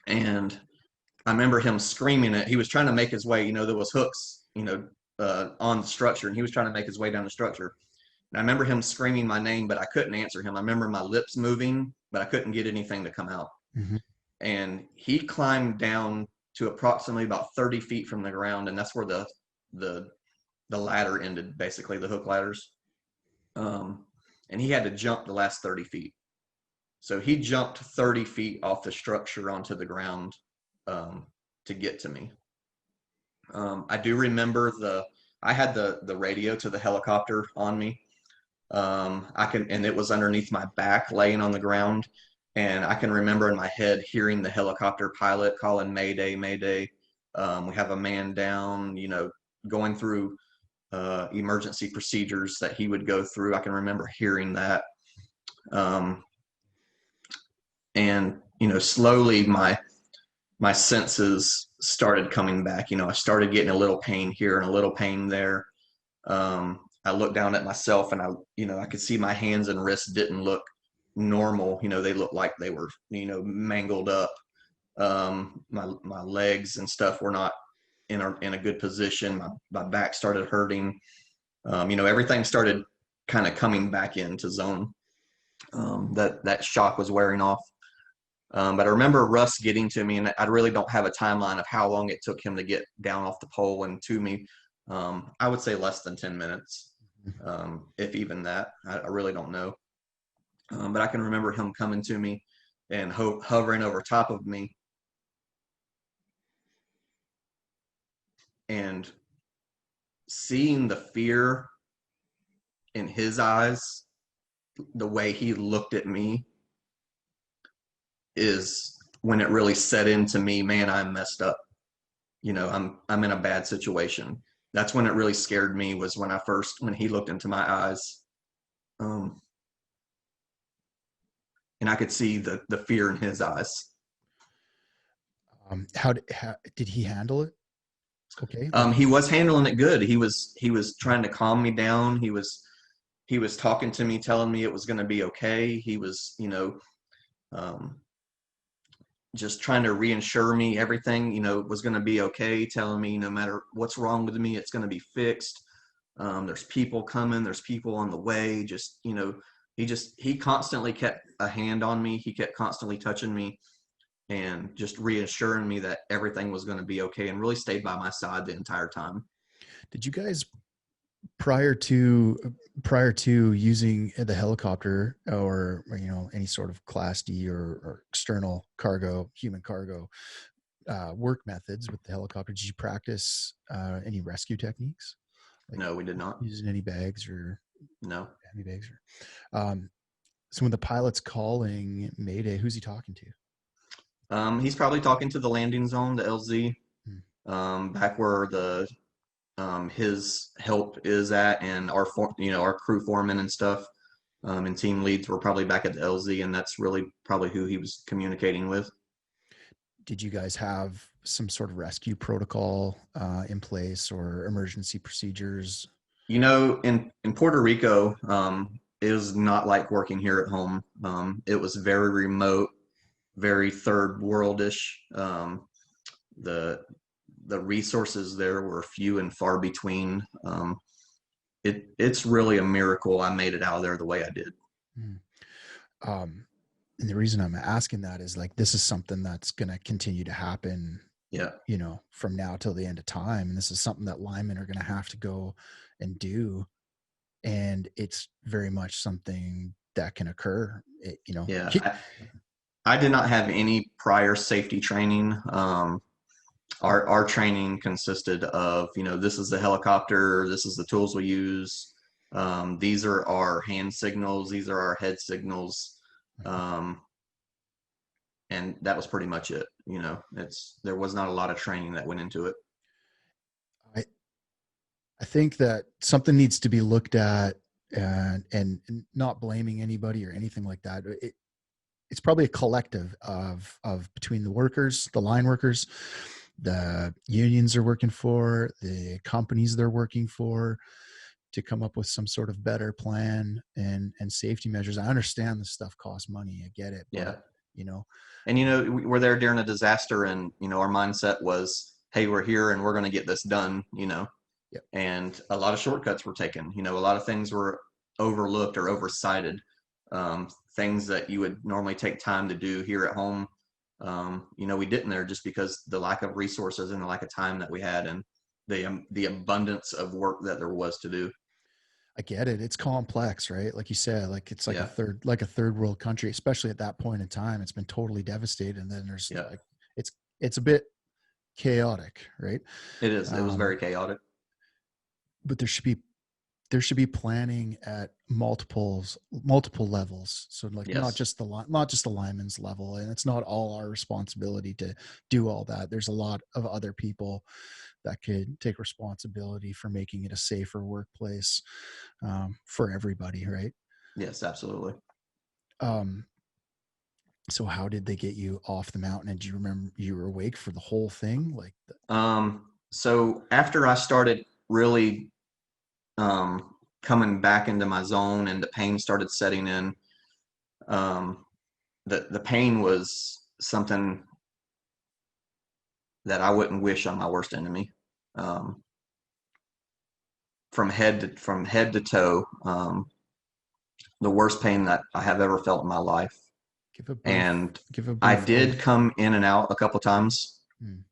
And I remember him screaming it. He was trying to make his way, there was hooks, on the structure, and he was trying to make his way down the structure. And I remember him screaming my name, but I couldn't answer him. I remember my lips moving, but I couldn't get anything to come out. Mm-hmm. And he climbed down to approximately about 30 feet from the ground, and that's where the ladder ended, basically the hook ladders. And he had to jump the last 30 feet. So he jumped 30 feet off the structure onto the ground to get to me. I do remember I had the radio to the helicopter on me. And it was underneath my back laying on the ground. And I can remember in my head hearing the helicopter pilot calling Mayday, Mayday. We have a man down, going through emergency procedures that he would go through. I can remember hearing that. And, slowly my senses started coming back. I started getting a little pain here and a little pain there. I looked down at myself, and I could see my hands and wrists didn't look normal. They looked like they were, mangled up. My legs and stuff were not in a good position. My back started hurting. Everything started kind of coming back into zone. That shock was wearing off. But I remember Russ getting to me, and I really don't have a timeline of how long it took him to get down off the pole and to me. I would say less than 10 minutes, if even that. I really don't know. But I can remember him coming to me and hovering over top of me. And seeing the fear in his eyes, the way he looked at me, is when it really set into me, man, I'm messed up. I'm in a bad situation. That's when it really scared me, was when he looked into my eyes. And I could see the fear in his eyes. How did he handle it? Okay. He was handling it good. He was trying to calm me down. He was talking to me, telling me it was going to be okay. He was, just trying to reassure me everything, was going to be okay, telling me no matter what's wrong with me, it's going to be fixed. There's people coming, there's people on the way. Just, he constantly kept a hand on me. He kept constantly touching me and just reassuring me that everything was going to be okay, and really stayed by my side the entire time. Did you guys, prior to using the helicopter or any sort of Class D or external cargo, human cargo work methods with the helicopter, did you practice any rescue techniques? Like no, we did not. Using any bags or no heavy bags? So when the pilot's calling Mayday, who's he talking to? He's probably talking to the landing zone, the LZ, back where his help is at, and our crew foreman and stuff, and team leads were probably back at the LZ, and that's really probably who he was communicating with. Did you guys have some sort of rescue protocol in place, or emergency procedures? In Puerto Rico, it was not like working here at home. It was very remote, very third worldish. The resources there were few and far between. It's really a miracle I made it out of there the way I did. And the reason I'm asking that is, like, this is something that's going to continue to happen, from now till the end of time. And this is something that linemen are going to have to go and do. And it's very much something that can occur, Yeah. I did not have any prior safety training. Our training consisted of, this is the helicopter, this is the tools we use. These are our hand signals, these are our head signals. And that was pretty much it. There was not a lot of training that went into it. I think that something needs to be looked at and not blaming anybody or anything like that. It's probably a collective of between the workers, the line workers, the unions they're working for, the companies they're working for, to come up with some sort of better plan and safety measures. I understand this stuff costs money. I get it, Yeah. but you know, And, we're there during a disaster, and, our mindset was, hey, we're here and we're going to get this done, yeah, and a lot of shortcuts were taken. A lot of things were overlooked or oversighted. Things that you would normally take time to do here at home, we didn't there just because the lack of resources and the lack of time that we had, and the abundance of work that there was to do. I get it. It's complex, right? Like you said, like it's Yeah, like a third world country, especially at that point in time. It's been totally devastated. And then there's yeah, like, it's a bit chaotic, right? it is. It was Um, very chaotic. but there should be planning at multiple levels. So like Yes. not just the lineman's level, and it's not all our responsibility to do all that. There's a lot of other people that could take responsibility for making it a safer workplace, for everybody, right? Yes, absolutely. Um, so how did they get you off the mountain? And do you remember you were awake for the whole thing? So after I started really coming back into my zone and the pain started setting in, um, the pain was something that I wouldn't wish on my worst enemy. Um, from head to toe, the worst pain that I have ever felt in my life. give a brief And give a I brief over did come in and out a couple times.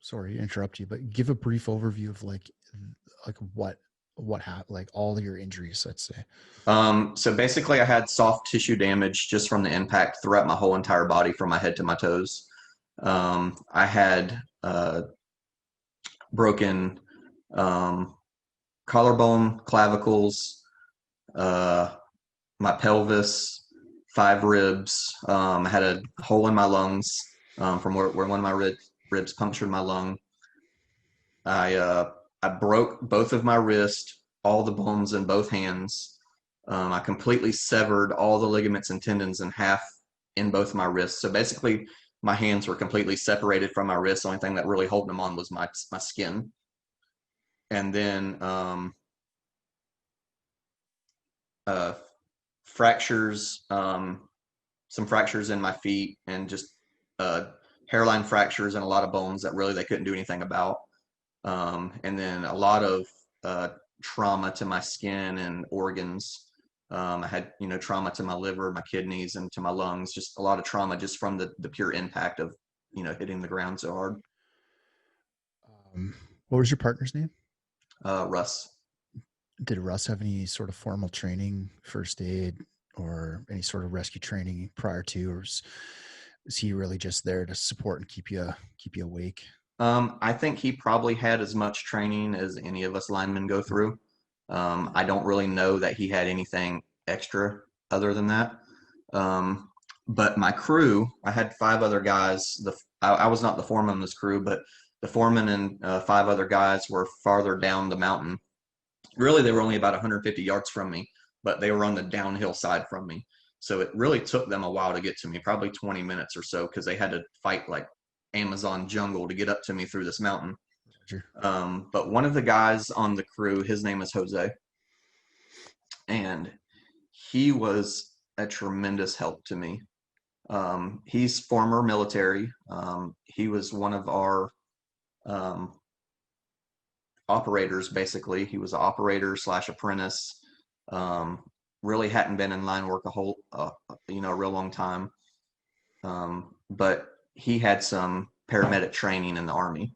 sorry to interrupt you, but give a brief overview of like what happened, like all your injuries, let's say. So basically, I had soft tissue damage just from the impact throughout my whole entire body, from my head to my toes. I had broken um, collarbone, clavicles, uh, my pelvis, 5 ribs. I had a hole in my lungs from where one of my ribs punctured my lung. I broke both of my wrists, all the bones in both hands. I completely severed all the ligaments and tendons in half in both my wrists. So basically, my hands were completely separated from my wrists. The only thing that really holding them on was my skin. And then uh, fractures, some fractures in my feet, and just hairline fractures and a lot of bones that really they couldn't do anything about. And then a lot of uh, trauma to my skin and organs. I had, trauma to my liver, my kidneys, and to my lungs. Just a lot of trauma just from the pure impact of, hitting the ground so hard. What was your partner's name? Russ. Did Russ have any sort of formal training, first aid, or any sort of rescue training prior to, or was he really just there to support and keep you awake? I think he probably had as much training as any of us linemen go through. I don't really know that he had anything extra other than that. But my crew, I had 5 other guys. I was not the foreman of this crew, but the foreman and 5 other guys were farther down the mountain. Really, they were only about 150 yards from me, but they were on the downhill side from me. So it really took them a while to get to me, probably 20 minutes or so, because they had to fight like Amazon jungle to get up to me through this mountain. Roger. But one of the guys on the crew, his name is Jose, and he was a tremendous help to me. He's former military. He was one of our um, operators, basically. He was an operator slash apprentice. Um, really hadn't been in line work a real long time. But he had some paramedic training in the Army.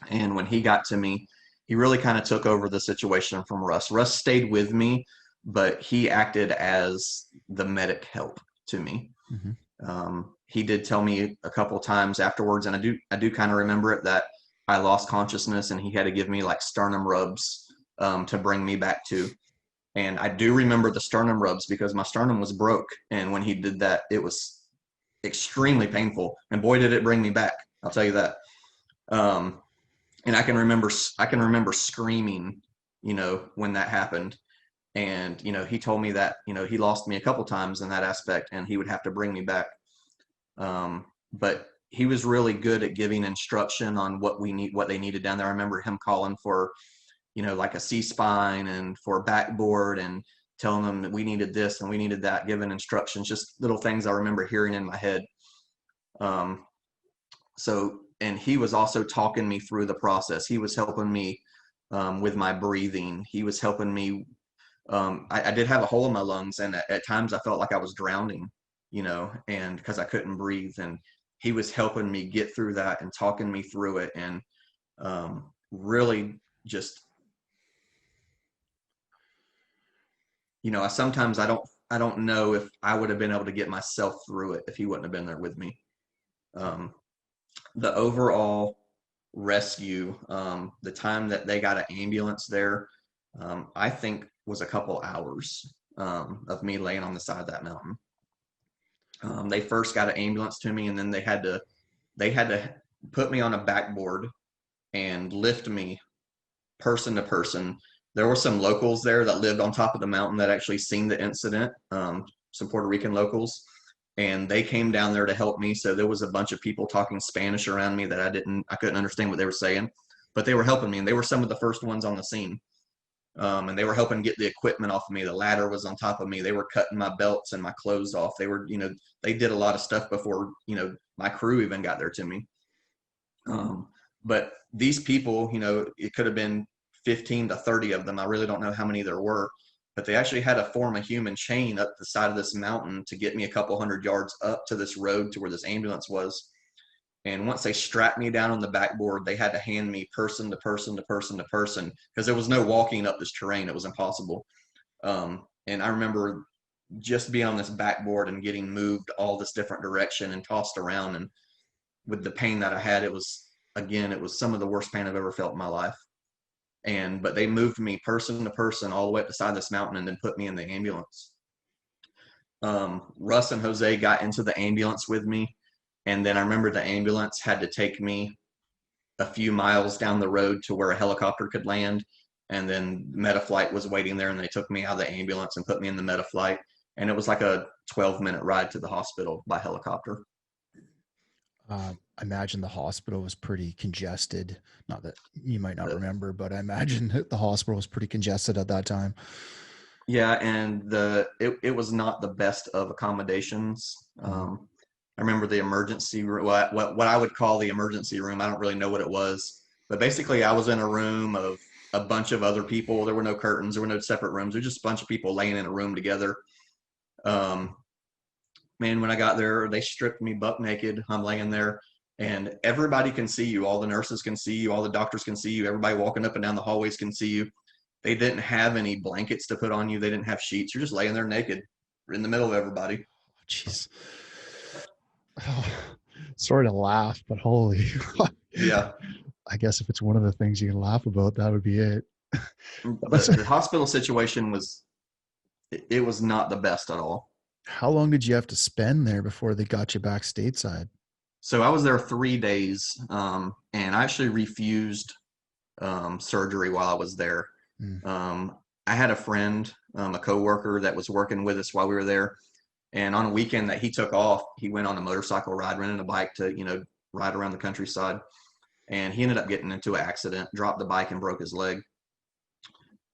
And when he got to me, he really kind of took over the situation from Russ. Russ stayed with me, but he acted as the medic help to me. He did tell me a couple times afterwards, and I do kind of remember it, that I lost consciousness, and he had to give me like sternum rubs to bring me back to. And I do remember the sternum rubs because my sternum was broke, and when he did that, it was extremely painful. And boy, did it bring me back! I'll tell you that. And I can remember screaming, when that happened. And, he told me that, he lost me a couple times in that aspect and he would have to bring me back. But he was really good at giving instruction on what they needed down there. I remember him calling for, like a C-spine and for a backboard and telling them that we needed this and we needed that, giving instructions, just little things I remember hearing in my head. And he was also talking me through the process. He was helping me with my breathing. He was helping me. I did have a hole in my lungs, and at times I felt like I was drowning, and because I couldn't breathe. And he was helping me get through that and talking me through it, and really just, sometimes I don't know if I would have been able to get myself through it if he wouldn't have been there with me. The overall rescue, the time that they got an ambulance there, I think was a couple hours of me laying on the side of that mountain. They first got an ambulance to me, and then they had to put me on a backboard and lift me person to person. There were some locals there that lived on top of the mountain that actually seen the incident, some Puerto Rican locals, and they came down there to help me. So there was a bunch of people talking Spanish around me that I couldn't understand what they were saying, but they were helping me, and they were some of the first ones on the scene. And they were helping get the equipment off of me. The ladder was on top of me. They were cutting my belts and my clothes off. They were, they did a lot of stuff before, my crew even got there to me. But these people, it could have been 15 to 30 of them. I really don't know how many there were, but they actually had to form a human chain up the side of this mountain to get me a couple hundred yards up to this road to where this ambulance was. And once they strapped me down on the backboard, they had to hand me person to person to person to person because there was no walking up this terrain. It was impossible. And I remember just being on this backboard and getting moved all this different direction and tossed around. And with the pain that I had, it was some of the worst pain I've ever felt in my life. But they moved me person to person all the way up the side of this mountain and then put me in the ambulance. Russ and Jose got into the ambulance with me. And then I remember the ambulance had to take me a few miles down the road to where a helicopter could land. And then Metaflight was waiting there, and they took me out of the ambulance and put me in the Metaflight. And it was like a 12-minute ride to the hospital by helicopter. I imagine the hospital was pretty congested. Not that you might not remember, but I imagine the hospital was pretty congested at that time. Yeah, and it was not the best of accommodations. I remember the emergency room, what I would call the emergency room. I don't really know what it was, but basically I was in a room of a bunch of other people. There were no curtains. There were no separate rooms. There were just a bunch of people laying in a room together. Man, when I got there, they stripped me buck naked. I'm laying there, and everybody can see you. All the nurses can see you. All the doctors can see you. Everybody walking up and down the hallways can see you. They didn't have any blankets to put on you. They didn't have sheets. You're just laying there naked in the middle of everybody. Jeez. Oh, sorry to laugh, but holy. Yeah. I guess if it's one of the things you can laugh about, that would be it. The hospital situation was not the best at all. How long did you have to spend there before they got you back stateside? So I was there 3 days, and I actually refused surgery while I was there. I had a friend, a coworker that was working with us while we were there. And on a weekend that he took off, he went on a motorcycle ride, rented a bike to, ride around the countryside. And he ended up getting into an accident, dropped the bike and broke his leg.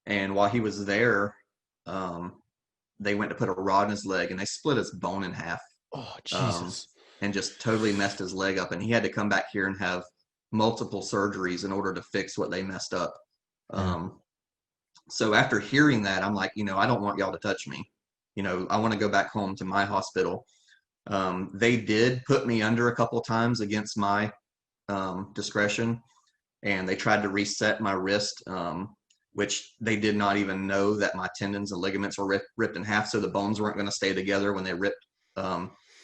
And while he was there, they went to put a rod in his leg and they split his bone in half. Oh, Jesus. And just totally messed his leg up. And he had to come back here and have multiple surgeries in order to fix what they messed up. So after hearing that, I'm like, I don't want y'all to touch me. I want to go back home to my hospital. They did put me under a couple of times against my discretion, and they tried to reset my wrist, which they did not even know that my tendons and ligaments were ripped in half, so the bones weren't going to stay together when they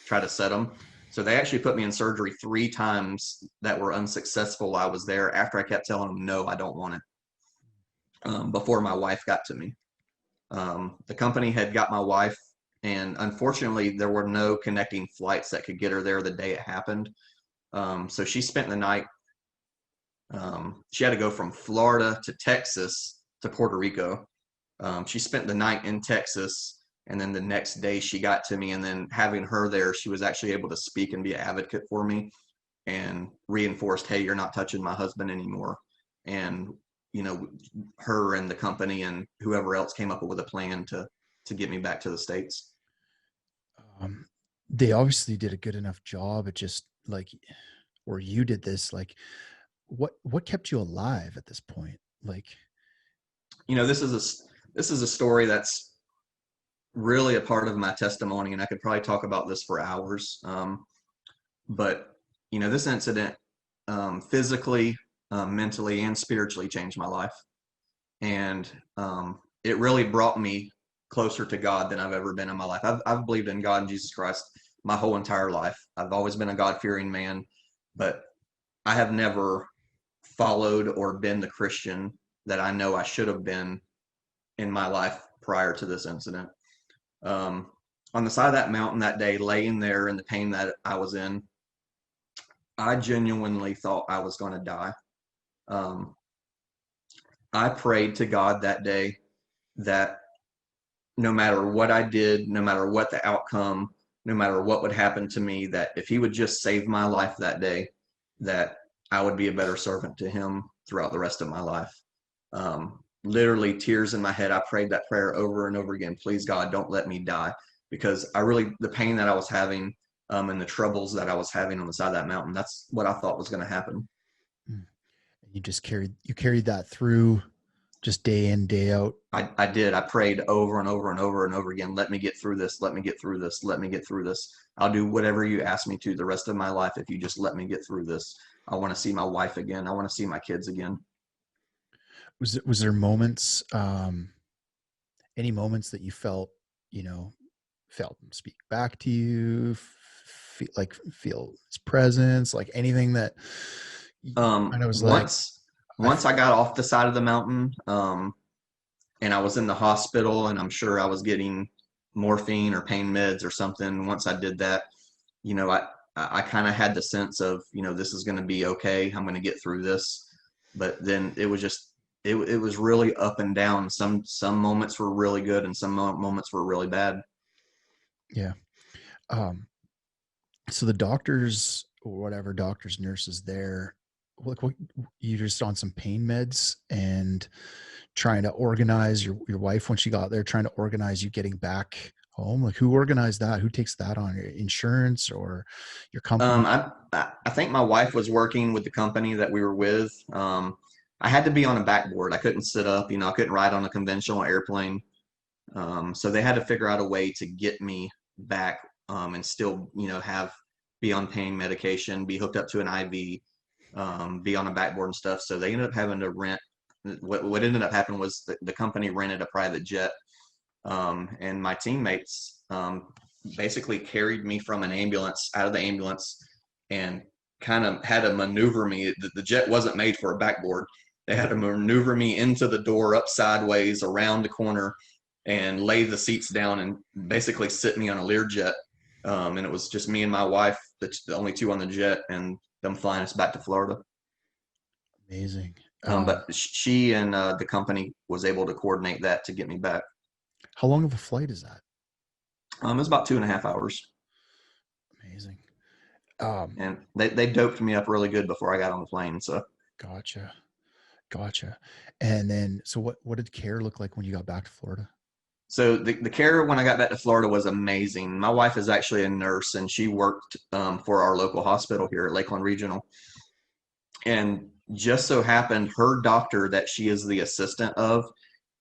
try to set them. So they actually put me in surgery 3 times that were unsuccessful while I was there, after I kept telling them, no, I don't want it, before my wife got to me. The company had got my wife, and unfortunately there were no connecting flights that could get her there the day it happened. So she spent the night, she had to go from Florida to Texas to Puerto Rico. She spent the night in Texas, and then the next day she got to me, and then having her there, she was actually able to speak and be an advocate for me and reinforced, hey, you're not touching my husband anymore. And, you know, her and the company and whoever else came up with a plan to get me back to the States. Um, they obviously did a good enough job. It just like, or you did this, like, what kept you alive at this point? Like, You know, this is a story that's really a part of my testimony, and I could probably talk about this for hours. But you know, this incident physically, mentally, and spiritually changed my life, and it really brought me closer to God than I've ever been in my life. I've believed in God and Jesus Christ my whole entire life. I've always been a God-fearing man, but I have never followed or been the Christian that I know I should have been in my life prior to this incident. Um, on the side of that mountain that day, laying there in the pain that I was in, I genuinely thought I was going to die. Um, I prayed to God that day that no matter what I did, no matter what the outcome, no matter what would happen to me, that if He would just save my life that day, that I would be a better servant to Him throughout the rest of my life. Literally, tears in my head. I prayed that prayer over and over again. Please, God, don't let me die, because I really, the pain that I was having, and the troubles that I was having on the side of that mountain, that's what I thought was going to happen. mm, you just carried that through just day in, day out. I did. I prayed over and over and over and over again. Let me get through this. Let me get through this. Let me get through this. I'll do whatever you ask me to the rest of my life if you just let me get through this. I want to see my wife again. I want to see my kids again. Was there moments, any moments that you felt, you know, felt him speak back to you, feel his presence, like anything that kind of was like, I, Once I got off the side of the mountain, and I was in the hospital, and I'm sure I was getting morphine or pain meds or something. Once I did that, you know, I kind of had the sense of, you know, this is going to be okay. I'm going to get through this. But then it was just, it was really up and down. Some moments were really good, and some moments were really bad. yeah. Um, so the doctors or whatever doctors, nurses there, like what, you just on some pain meds and trying to organize your wife when she got there, trying to organize you getting back home. Like who organized that? Who takes that on? Your insurance or your company? I think my wife was working with the company that we were with. I had to be on a backboard. I couldn't sit up, you know, I couldn't ride on a conventional airplane. So they had to figure out a way to get me back, and still, you know, be on pain medication, be hooked up to an IV, be on a backboard and stuff. So they ended up having to rent. What ended up happening was the company rented a private jet, and my teammates basically carried me from an ambulance out of the ambulance and kind of had to maneuver me. The jet wasn't made for a backboard. They had to maneuver me into the door, up sideways, around the corner, and lay the seats down and basically sit me on a Learjet. And it was just me and my wife, the only two on the jet, and them flying us back to Florida. Amazing. But she and the company was able to coordinate that to get me back. How long of a flight is that? It was about 2.5 hours, Amazing. Um, and they doped me up really good before I got on the plane. So gotcha. Gotcha. And then, so what did care look like when you got back to Florida? the care when I got back to Florida was amazing. My wife is actually a nurse, and she worked for our local hospital here at Lakeland Regional. And just so happened, her doctor that she is the assistant of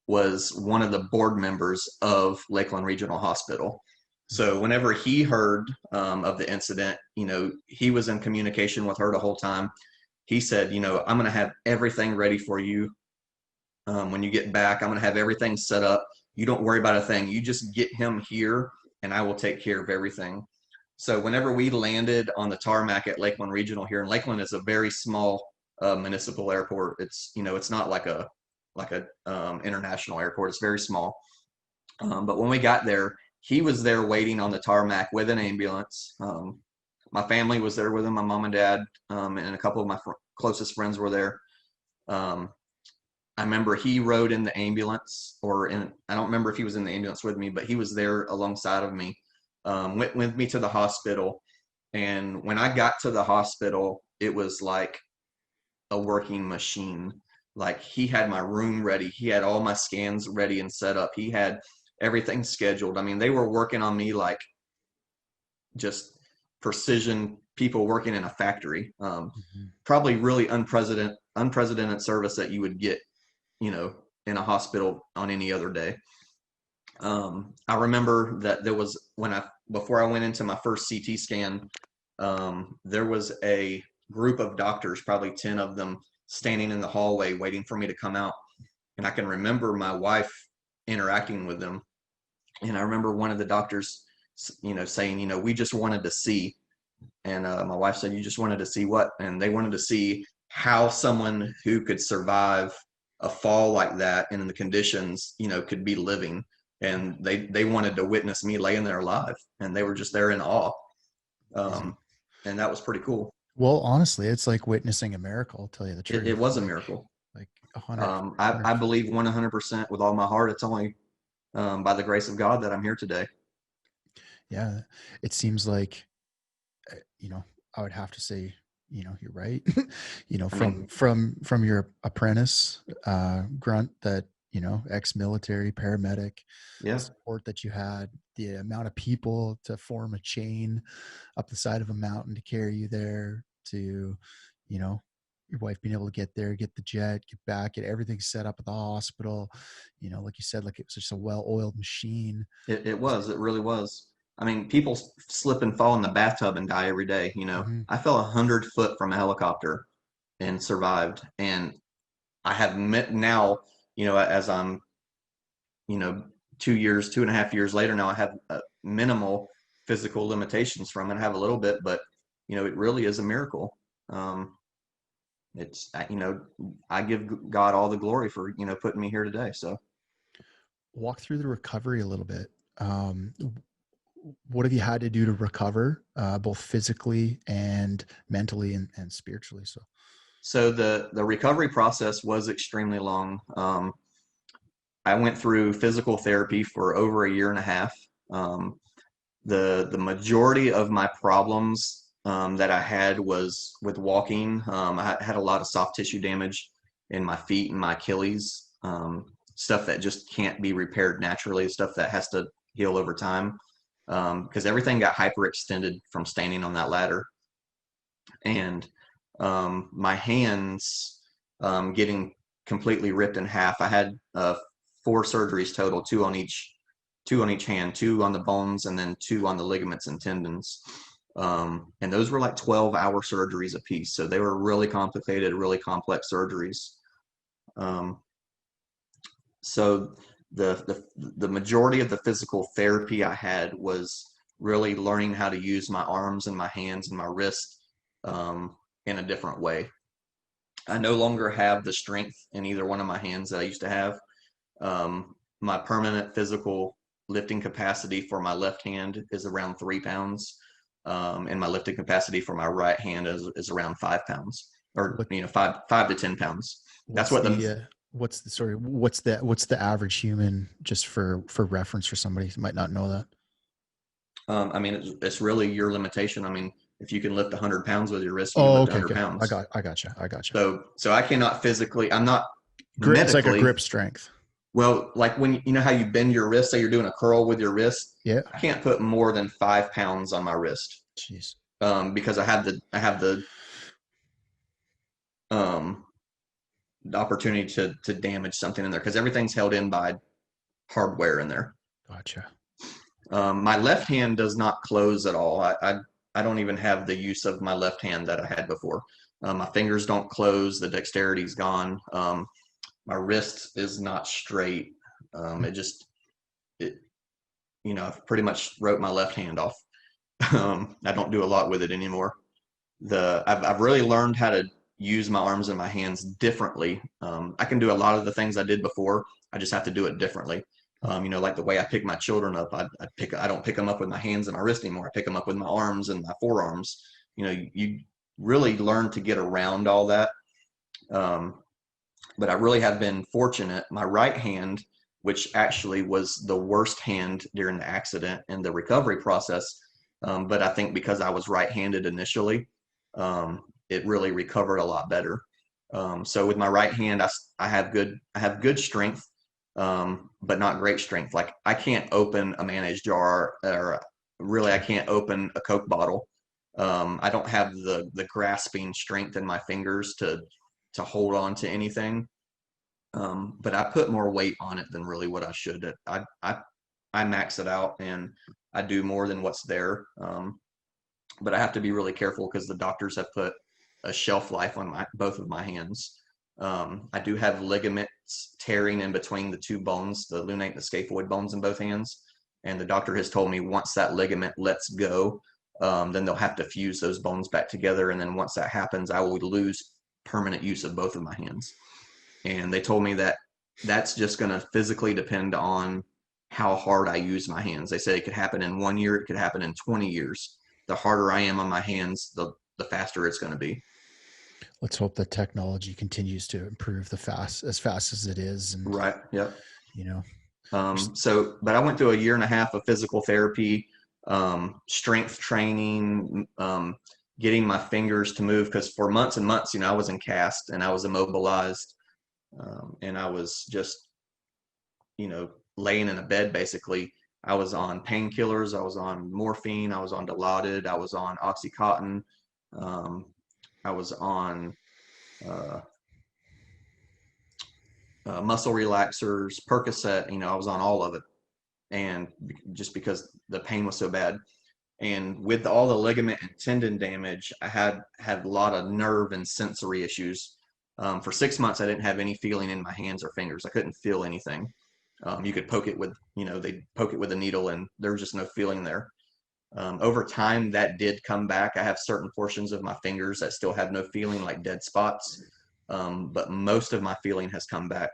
was one of the board members of Lakeland Regional Hospital. So whenever he heard of the incident, you know, he was in communication with her the whole time. He said, you know, I'm going to have everything ready for you when you get back. I'm going to have everything set up. You don't worry about a thing. You just get him here, and I will take care of everything. So whenever we landed on the tarmac at Lakeland Regional here, and Lakeland is a very small municipal airport. It's, you know, it's not like a international airport. It's very small. But when we got there, he was there waiting on the tarmac with an ambulance. My family was there with him, my mom and dad, and a couple of my closest friends were there. Um, I remember he rode in the ambulance, I don't remember if he was in the ambulance with me, but he was there alongside of me, went with me to the hospital. And when I got to the hospital, it was like a working machine. Like he had my room ready. He had all my scans ready and set up. He had everything scheduled. I mean, they were working on me like just precision people working in a factory. Mhm. Probably really unprecedented service that you would get, in a hospital on any other day. I remember that there was before I went into my first CT scan, there was a group of doctors, probably 10 of them, standing in the hallway waiting for me to come out. And I can remember my wife interacting with them. And I remember one of the doctors, saying, we just wanted to see. And my wife said, "You just wanted to see what?" And they wanted to see how someone who could survive a fall like that and in the conditions, could be living. And they wanted to witness me laying there alive, and they were just there in awe. Amazing. Um, and that was pretty cool. Well, honestly, it's like witnessing a miracle, I'll tell you the It truth. was a miracle. Like 100, I 100%. believe 100% with all my heart. It's only by the grace of God that I'm here today. Yeah. It seems like, you know, I would have to say, you're right. I From mean, your apprentice, grunt, that, ex-military paramedic, the yeah, support that you had, the amount of people to form a chain up the side of a mountain to carry you there, to, you know, your wife being able to get there, get the jet, get back, get everything set up at the hospital, like you said, like it was just a well-oiled machine. it Just, was. It really was. I mean, people slip and fall in the bathtub and die every day. mhm. I fell 100 foot from a helicopter and survived. And I have met now, as I'm, you know, 2 years, 2.5 years later now, I have minimal physical limitations from it. I have a little bit, but it really is a miracle. Um, I give God all the glory for putting me here today. So Walk through the recovery a little bit. Um, what have you had to do to recover, both physically and mentally and spiritually? So, so the recovery process was extremely long. I went through physical therapy for over a year and a half. Um, the majority of my problems that I had was with walking. I had a lot of soft tissue damage in my feet and my Achilles, stuff that just can't be repaired naturally, stuff that has to heal over time, because everything got hyperextended from standing on that ladder. And my hands getting completely ripped in half. I had 4 surgeries total, two on each hand, two on the bones, and then two on the ligaments and tendons. And those were like 12-hour surgeries a piece. So they were really complicated, really complex surgeries. Um, so the majority of the physical therapy I had was really learning how to use my arms and my hands and my wrist in a different way. I no longer have the strength in either one of my hands that I used to have. My permanent physical lifting capacity for my left hand is around 3 pounds, and my lifting capacity for my right hand is around 5 pounds, or what 5 to 10 pounds. That's what's what the the what's the average human, just for reference, for somebody who might not know that? I mean, it's really your limitation. I mean, if you can lift 100 pounds with your wrist, you can Oh, lift okay, 100 okay. I pounds. got, I gotcha, I gotcha. So I cannot physically. I'm not Grip, it's like a medically. grip strength. Well, like when you know how you bend your wrist, say you're doing a curl with your wrist, Yeah. I can't put more than 5 pounds on my wrist, Jeez. because um, the opportunity to damage something in there because everything's held in by hardware in there. Gotcha. My left hand does not close at all. I don't even have the use of my left hand that I had before. My fingers don't close. The dexterity's gone. My wrist is not straight. It just it I've pretty much wrote my left hand off. I don't do a lot with it anymore. I've really learned how to use my arms and my hands differently. I can do a lot of the things I did before. I just have to do it differently. Like the way I pick my children up, I don't pick them up with my hands and my wrist anymore. I pick them up with my arms and my forearms. You really learn to get around all that. Um, but I really have been fortunate. My right hand, which actually was the worst hand during the accident and the recovery process, but I think because I was right-handed initially, it really recovered a lot better. So with my right hand, I have good strength, but not great strength. Like I can't open a mayonnaise jar, or really I can't open a Coke bottle. I don't have the grasping strength in my fingers to hold on to anything. But I put more weight on it than really what I should. I max it out and I do more than what's there. But I have to be really careful because the doctors have put a shelf life on both of my hands. I do have ligaments tearing in between the two bones, the lunate and the scaphoid bones in both hands. And the doctor has told me once that ligament lets go, then they'll have to fuse those bones back together. And then once that happens, I will lose permanent use of both of my hands. And they told me that that's just going to physically depend on how hard I use my hands. They said it could happen in 1 year, it could happen in 20 years. The harder I am on my hands, the faster it's going to be. Let's hope that technology continues to improve as fast as it is. And, Right. Yep. you know, But I went through a year and a half of physical therapy, strength training, getting my fingers to move. Because for months and months, I was in cast and I was immobilized, and I was just, laying in a bed basically. I was on painkillers, I was on morphine, I was on Dilaudid, I was on Oxycontin, um, I was on uh, muscle relaxers, Percocet. I was on all of it, and just because the pain was so bad. And with all the ligament and tendon damage, I had a lot of nerve and sensory issues. For 6 months, I didn't have any feeling in my hands or fingers. I couldn't feel anything. You could poke it with, they'd poke it with a needle, and there was just no feeling there. Over time, that did come back. I have certain portions of my fingers that still have no feeling, like dead spots, but most of my feeling has come back.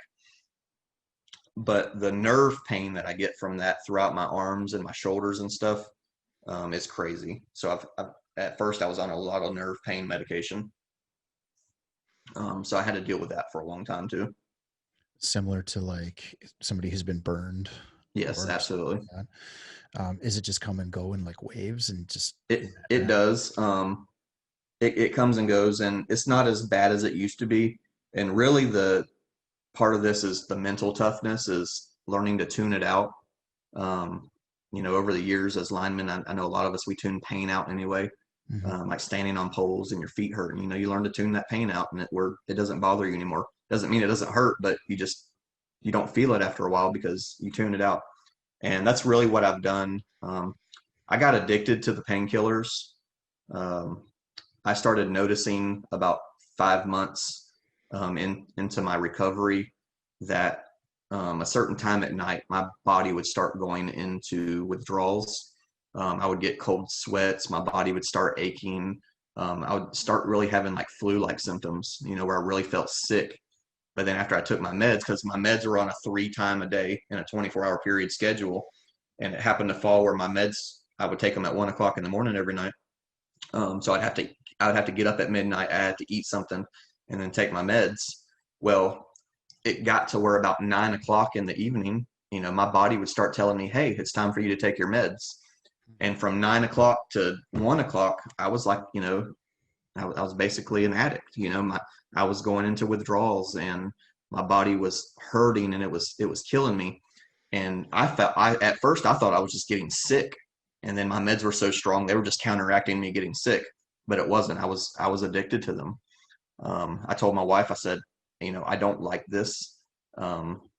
But the nerve pain that I get from that throughout my arms and my shoulders and stuff, is crazy. So at first I was on a lot of nerve pain medication. So I had to deal with that for a long time too. similar to like somebody who's been burned Yes, or something absolutely. like that. Is it just come and go in like waves and just It does. It comes and goes, and it's not as bad as it used to be. And really, the part of this is the mental toughness, is learning to tune it out. Um, over the years as linemen, I know a lot of us, we tune pain out anyway. Mhm. Like standing on poles and your feet hurting, you learn to tune that pain out, and it doesn't bother you anymore. Doesn't mean it doesn't hurt, but you don't feel it after a while because you tune it out. And that's really what I've done. I got addicted to the painkillers. Um, I started noticing about 5 months into my recovery that a certain time at night, my body would start going into withdrawals. I would get cold sweats. My body would start aching. I would start really having like flu-like symptoms, where I really felt sick. But then after I took my meds, because my meds were on a 3 time a day in a 24-hour period schedule, and it happened to fall where my meds, I would take them at 1 o'clock in the morning every night. So I would have to get up at midnight. I had to eat something and then take my meds. Well, it got to where about 9 o'clock in the evening, my body would start telling me, "Hey, it's time for you to take your meds." And from 9 o'clock to 1 o'clock, I was like, I was basically an addict. I was going into withdrawals, and my body was hurting, and it was killing me. And at first I thought I was just getting sick, and then my meds were so strong they were just counteracting me getting sick, but it wasn't. I was addicted to them. I told my wife, I said, I don't like this. Um,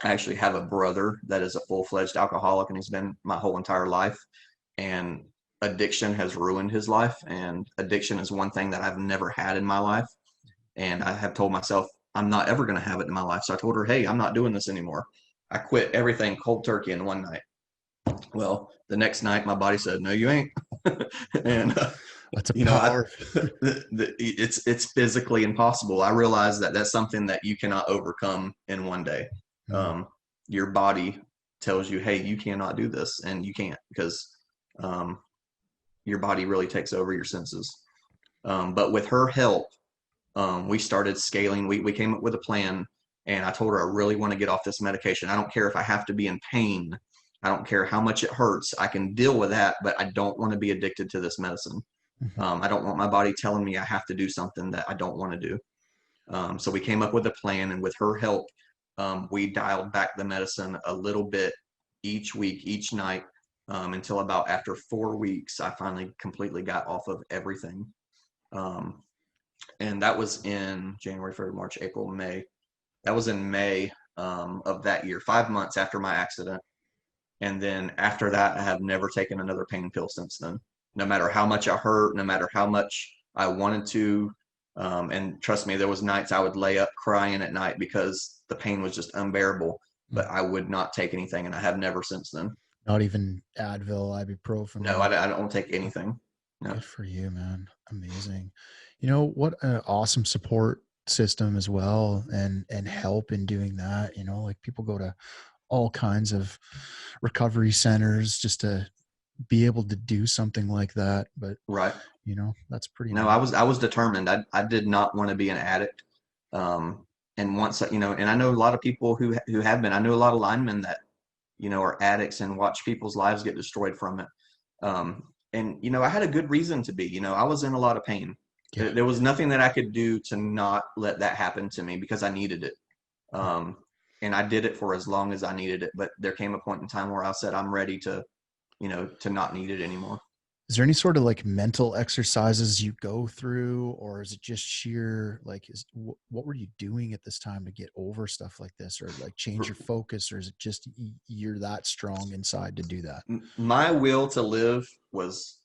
I actually have a brother that is a full-fledged alcoholic, and he's been my whole entire life. And addiction has ruined his life. And addiction is one thing that I've never had in my life. And I have told myself I'm not ever going to have it in my life. So I told her, "Hey, I'm not doing this anymore." I quit everything cold turkey in one night. Well, the next night my body said, "No, you ain't." And That's a you know, I power. it's physically impossible. I realize that that's something that you cannot overcome in one day. Mm. Um, your body tells you, "Hey, you cannot do this," and you can't, because um, your body really takes over your senses. But with her help, We started scaling. We came up with a plan, and I told her I really want to get off this medication. I don't care if I have to be in pain. I don't care how much it hurts. I can deal with that, but I don't want to be addicted to this medicine. Mhm. I don't want my body telling me I have to do something that I don't want to do. So we came up with a plan, and with her help, we dialed back the medicine a little bit each week, each night, until about after 4 weeks, I finally completely got off of everything. Um, and that was in January, February, March, April, May. That was in May of that year, 5 months after my accident. And then after that, I have never taken another pain pill since then. No matter how much I hurt, no matter how much I wanted to. And trust me, there was nights I would lay up crying at night because the pain was just unbearable, but Mm. I would not take anything, and I have never since then. Not even Advil, ibuprofen, No, no. I don't take anything. No. Good for you, man. Amazing. You know, what an awesome support system as well, and help in doing that. You know, like people go to all kinds of recovery centers just to be able to do something like that. But Right. you know, that's pretty No, amazing. I was determined. I did not want to be an addict. Um, and once, and I know a lot of people who have been. I know a lot of linemen that, are addicts and watch people's lives get destroyed from it. And I had a good reason to be. I was in a lot of pain. Yeah. There was nothing that I could do to not let that happen to me because I needed it. Um, and I did it for as long as I needed it. But there came a point in time where I said I'm ready to not need it anymore. Is there any sort of like mental exercises you go through, or is it just sheer like, what were you doing at this time to get over stuff like this, or like change For, your focus, or is it just you're that strong inside to do that? my will to live was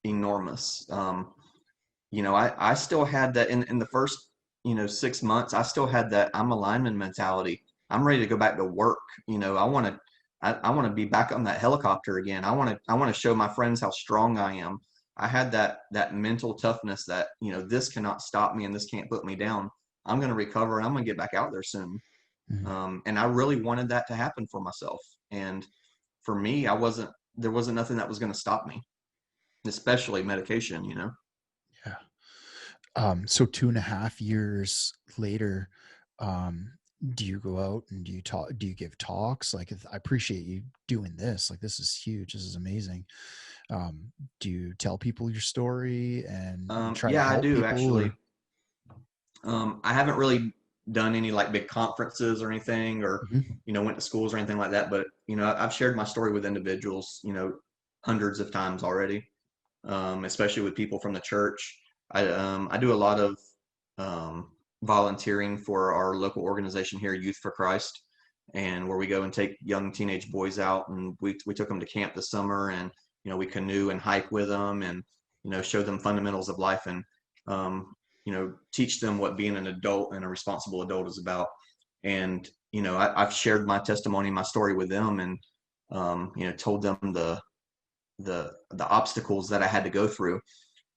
enormous. I still had that in the first, 6 months. I still had that I'm a lineman mentality. I'm ready to go back to work. I want to be back on that helicopter again. I want to show my friends how strong I am. I had that mental toughness that, this cannot stop me and this can't put me down. I'm going to recover and I'm going to get back out there soon. Mhm. And I really wanted that to happen for myself. And for me, there wasn't nothing that was going to stop me, especially medication. Yeah. So 2.5 years later, um, do you go out and do you talk? Do you give talks? Like, I appreciate you doing this. Like, this is huge. This is amazing. Do you tell people your story and try to Yeah, I help do people, actually. or? I haven't really done any like big conferences or anything, or Mhm. went to schools or anything like that. But I've shared my story with individuals, hundreds of times already, especially with people from the church. I do a lot of um, volunteering for our local organization here, Youth for Christ, and where we go and take young teenage boys out, and we took them to camp this summer, and we canoe and hike with them, and show them fundamentals of life, and teach them what being an adult and a responsible adult is about. And I've shared my testimony, my story with them, and told them the obstacles that I had to go through.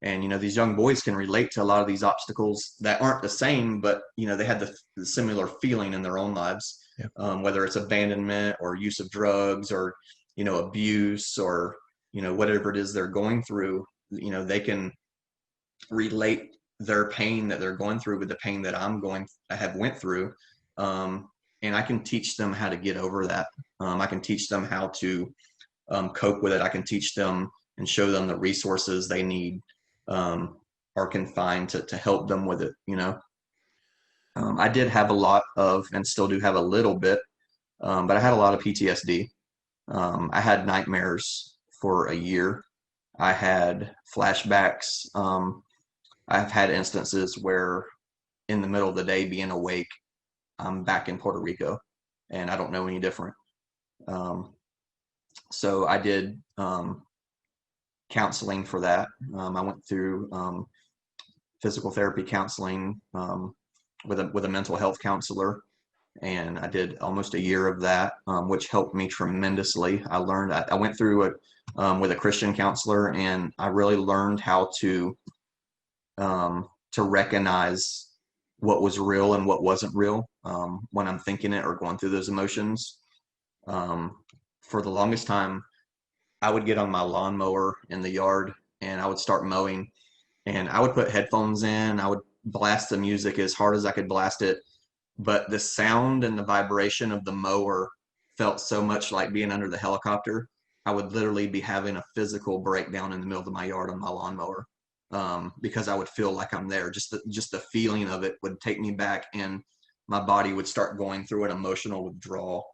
And these young boys can relate to a lot of these obstacles that aren't the same, but they had the similar feeling in their own lives, Yep. whether it's abandonment or use of drugs or abuse or whatever it is they're going through. They can relate their pain that they're going through with the pain that I have went through. Um, and I can teach them how to get over that. I can teach them how to cope with it. I can teach them and show them the resources they need, or can find to help them with it. I did have a lot of, and still do have a little bit, but I had a lot of PTSD. I had nightmares for a year. I had flashbacks. I've had instances where in the middle of the day being awake, I'm back in Puerto Rico and I don't know any different. Um, so I did counseling for that. I went through physical therapy counseling with a mental health counselor, and I did almost a year of that, which helped me tremendously. I went through it with a Christian counselor, and I really learned how to recognize what was real and what wasn't real when I'm thinking it or going through those emotions. Um, for the longest time, I would get on my lawnmower in the yard and I would start mowing, and I would put headphones in. I would blast the music as hard as I could blast it, but the sound and the vibration of the mower felt so much like being under the helicopter. I would literally be having a physical breakdown in the middle of my yard on my lawnmower, because I would feel like I'm there. Just the feeling of it would take me back, and my body would start going through an emotional withdrawal.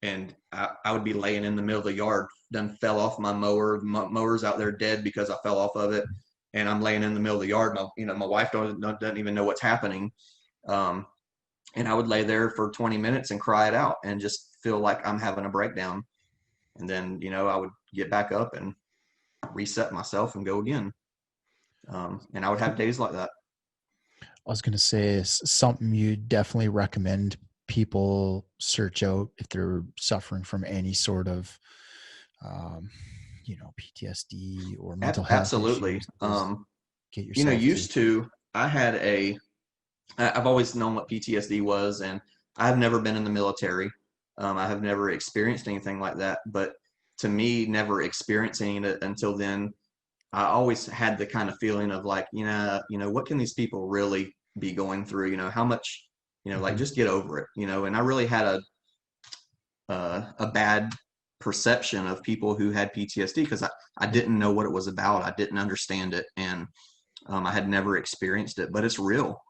And I would be laying in the middle of the yard, done fell off my mower. My mower's out there dead because I fell off of it, and I'm laying in the middle of the yard. My wife doesn't even know what's happening. Um, and I would lay there for 20 minutes and cry it out and just feel like I'm having a breakdown. And then, I would get back up and reset myself and go again. And I would have days like that. I was going to say is something you definitely recommend people search out if they're suffering from any sort of, PTSD or mental health Absolutely. issues. Is get yourself to. Used to, I've always known what PTSD was, and I've never been in the military. I have never experienced anything like that. But to me, never experiencing it until then, I always had the kind of feeling of like, what can these people really be going through? How much, like Mhm. just get over it, and I really had a bad perception of people who had PTSD because I Yeah. didn't know what it was about. I didn't understand it. And I had never experienced it, but it's real.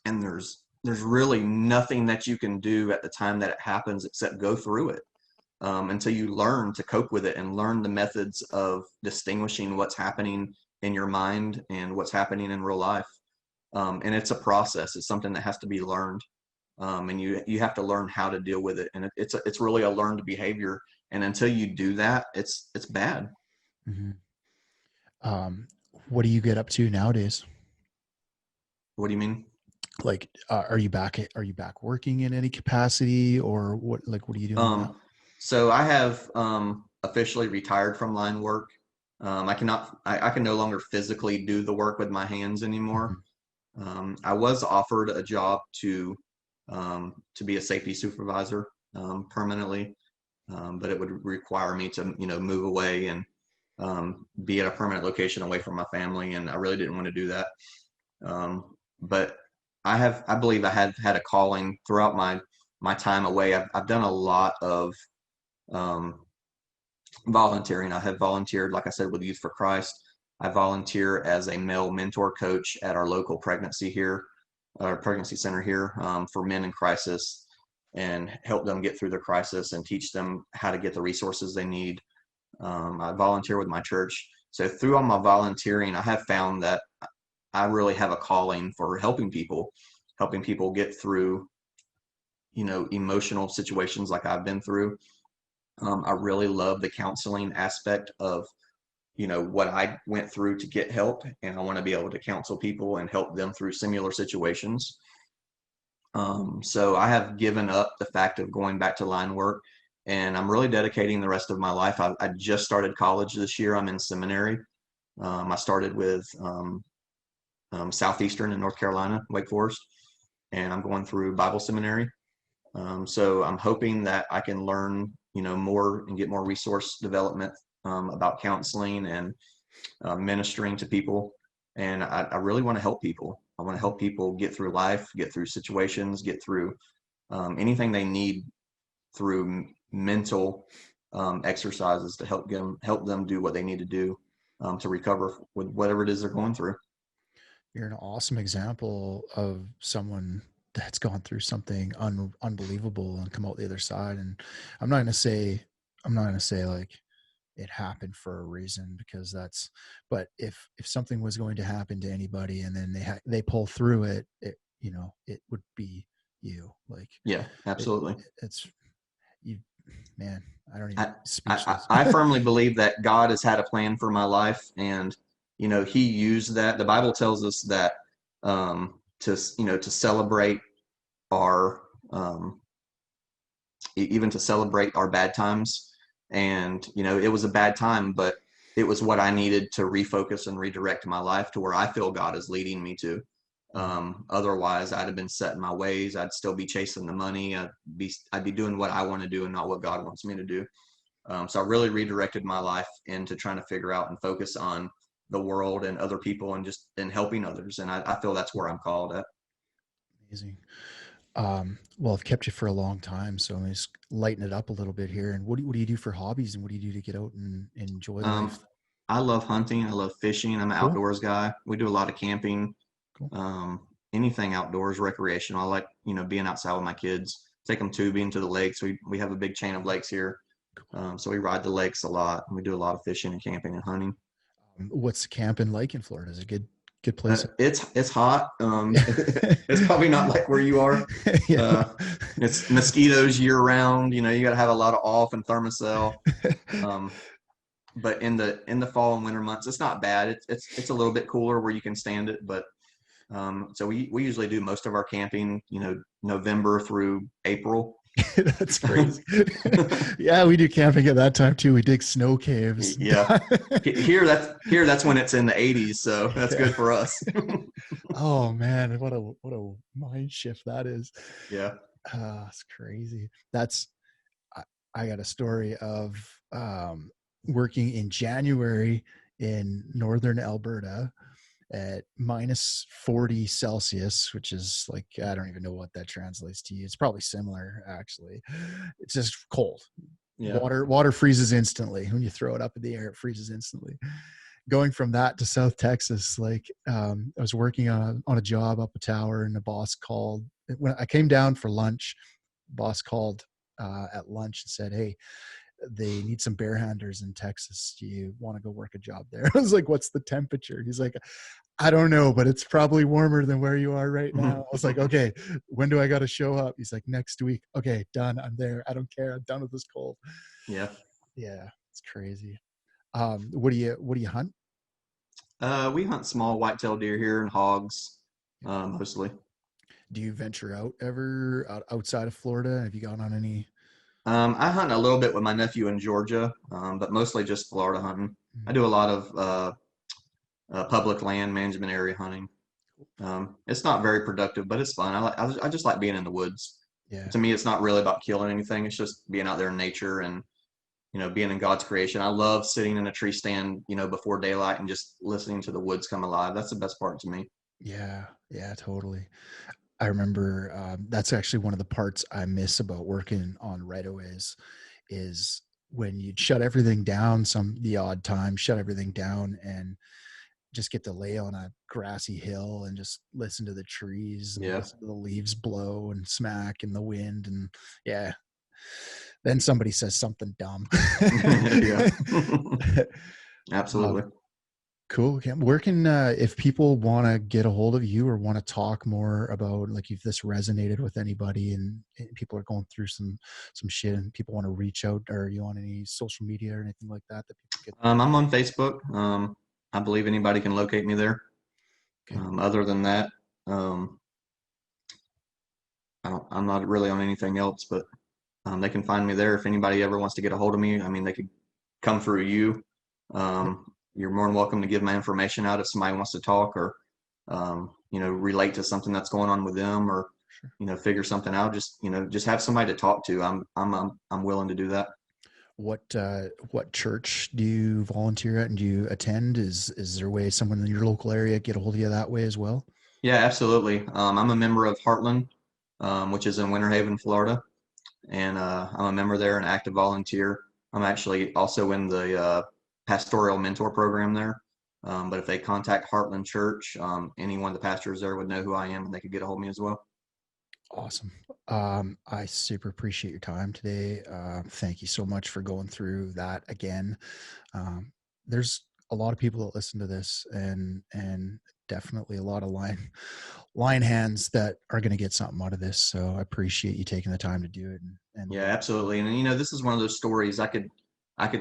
And there's really nothing that you can do at the time that it happens except go through it, until you learn to cope with it and learn the methods of distinguishing what's happening in your mind and what's happening in real life. And it's a process. It's something that has to be learned, and you have to learn how to deal with it. And it's really a learned behavior. And until you do that, it's bad. Mhm. Um, what do you get up to nowadays? What do you mean? Like, are you back working in any capacity, or what, like, what are you doing now? So I have officially retired from line work. I can no longer physically do the work with my hands anymore. Mhm. I was offered a job to be a safety supervisor, permanently, but it would require me to, move away and be at a permanent location away from my family, and I really didn't want to do that. But I believe I have had a calling throughout my time away. I've done a lot of um, volunteering. I have volunteered, like I said, with Youth for Christ. I volunteer as a male mentor coach at our local pregnancy center here, for men in crisis, and help them get through their crisis and teach them how to get the resources they need. I volunteer with my church. So through all my volunteering, I have found that I really have a calling for helping people get through, emotional situations like I've been through. I really love the counseling aspect of, what I went through to get help, and I want to be able to counsel people and help them through similar situations. So I have given up the fact of going back to line work, and I'm really dedicating the rest of my life. I just started college this year. I'm in seminary. I started with Southeastern in North Carolina, Wake Forest, and I'm going through Bible seminary. So I'm hoping that I can learn, more and get more resource development, about counseling and ministering to people. And I really want to help people. I want to help people get through life, get through situations, get through anything they need through mental exercises to help them do what they need to do, to recover with whatever it is they're going through. You're an awesome example of someone that's gone through something unbelievable and come out the other side. And I'm not going to say, I'm not going to say like it happened for a reason, because that's, but if something was going to happen to anybody and then they pull through it, it would be you. Like Yeah, it, absolutely. it's you, man, I don't even I, speechless. I firmly believe that God has had a plan for my life, and He used that. The Bible tells us that, to celebrate our even to celebrate our bad times, and it was a bad time, but it was what I needed to refocus and redirect my life to where I feel God is leading me to. Mhm. Otherwise, I'd have been set in my ways. I'd still be chasing the money. I'd be doing what I want to do and not what God wants me to do. So I really redirected my life into trying to figure out and focus on the world and other people and just in helping others. And I feel that's where I'm called at. Amazing. Well, I've kept you for a long time, so I'm gonna just lighten it up a little bit here. And what do you do for hobbies, and what do you do to get out and enjoy life? Um, I love hunting. I love fishing. I'm an Cool. outdoors guy. We do a lot of camping, Cool. anything outdoors, recreational. I like, being outside with my kids, take them tubing to the lakes. We have a big chain of lakes here. Cool. So we ride the lakes a lot, and we do a lot of fishing and camping and hunting. What's camping like in Florida? Is it a good place? It's hot. Yeah. It's probably not like where you are. Yeah. It's mosquitoes year round. You got to have a lot of off and thermocell. But in the fall and winter months, it's not bad. It's a little bit cooler where you can stand it. But so we usually do most of our camping, November through April. That's crazy. Yeah, we do camping at that time too. We dig snow caves. Yeah, here that's when it's in the 80s, so that's good for us. Oh man, what a mind shift that is. Yeah. It's crazy. I, I got a story of working in January in northern Alberta at minus 40 Celsius, which is like, I don't even know what that translates to you. It's probably similar, actually. It's just cold. Yeah. Water freezes instantly. When you throw it up in the air, it freezes instantly. Going from that to South Texas, like I was working on a job up a tower, and the boss called. When I came down for lunch, boss called at lunch and said, "Hey, they need some bear handlers in Texas. Do you want to go work a job there?" I was like, "What's the temperature?" He's like, "I don't know, but it's probably warmer than where you are right now." I was like, "Okay, when do I got to show up?" He's like, "Next week." Okay, done. I'm there. I don't care. I'm done with this cold. Yeah. Yeah, it's crazy. What do you hunt? We hunt small whitetail deer here and hogs, mostly. Do you venture out ever outside of Florida? Have you gone on any? I hunt a little bit with my nephew in Georgia, but mostly just Florida hunting. I do a lot of public land management area hunting. It's not very productive, but it's fun. I just like being in the woods. Yeah, To me, it's not really about killing anything. It's just being out there in nature and being in God's creation. I love sitting in a tree stand, before daylight and just listening to the woods come alive. That's the best part to me. yeah, yeah, totally. I remember that's actually one of the parts I miss about working on right-of-ways is when you'd shut everything down the odd time, shut everything down and just get to lay on a grassy hill and just listen to the trees and Yeah. listen to the leaves blow and smack in the wind. And yeah, then somebody says something dumb. Yeah. um, Absolutely. Cool. Okay. Where can if people want to get a hold of you or want to talk more about like if this resonated with anybody and people are going through some shit and people want to reach out, or you on any social media or anything like that people get? I'm on Facebook. I believe anybody can locate me there. Okay. Other than that, um, I'm not really on anything else, but they can find me there if anybody ever wants to get a hold of me. I mean, they could come through you. Yep. You're more than welcome to give my information out if somebody wants to talk or, relate to something that's going on with them or, Sure. Figure something out. Just have somebody to talk to. I'm willing to do that. What church do you volunteer at and do you attend? Is there a way someone in your local area get a hold of you that way as well? Yeah, absolutely. I'm a member of Heartland, which is in Winter Haven, Florida, and I'm a member there, an active volunteer. I'm actually also in the pastoral mentor program there. But if they contact Heartland Church, any one of the pastors there would know who I am and they could get a hold of me as well. Awesome. I super appreciate your time today. Thank you so much for going through that again. Um, there's a lot of people that listen to this and definitely a lot of line hands that are going to get something out of this. So I appreciate you taking the time to do it and Yeah, absolutely. And this is one of those stories I could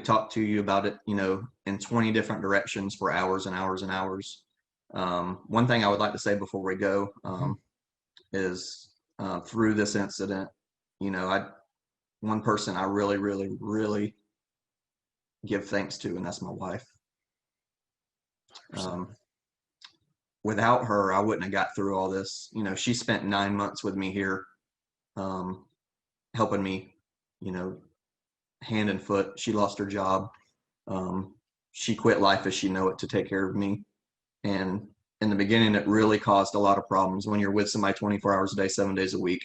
talk to you about it, in 20 different directions for hours and hours and hours. One thing I would like to say before we go Mhm. is through this incident, I one person I really, really, really give thanks to, and that's my wife. 100%. Um, Without her, I wouldn't have got through all this. She spent 9 months with me here, um, helping me, you know, hand and foot. She lost her job. Um, she quit life as she know it to take care of me. And in the beginning, it really caused a lot of problems when you're with somebody 24 hours a day, 7 days a week.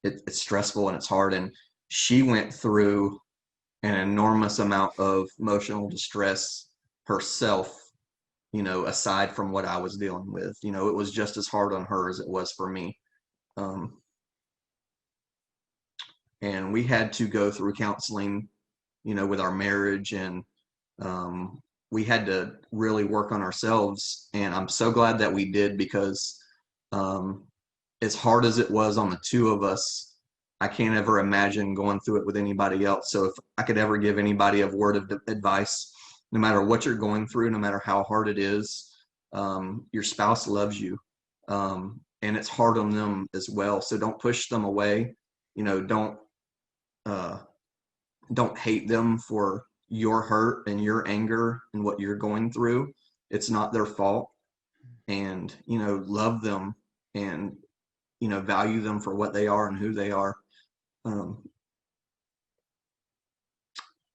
It's stressful and it's hard. And she went through an enormous amount of emotional distress herself, aside from what I was dealing with. It was just as hard on her as it was for me. Um, and we had to go through counseling, with our marriage, and um, we had to really work on ourselves. And I'm so glad that we did, because um, as hard as it was on the two of us, I can't ever imagine going through it with anybody else. So if I could ever give anybody a word of advice, no matter what you're going through, no matter how hard it is, your spouse loves you. And it's hard on them as well. So don't push them away. Don't uh, don't hate them for your hurt and your anger and what you're going through. It's not their fault. And love them, and value them for what they are and who they are.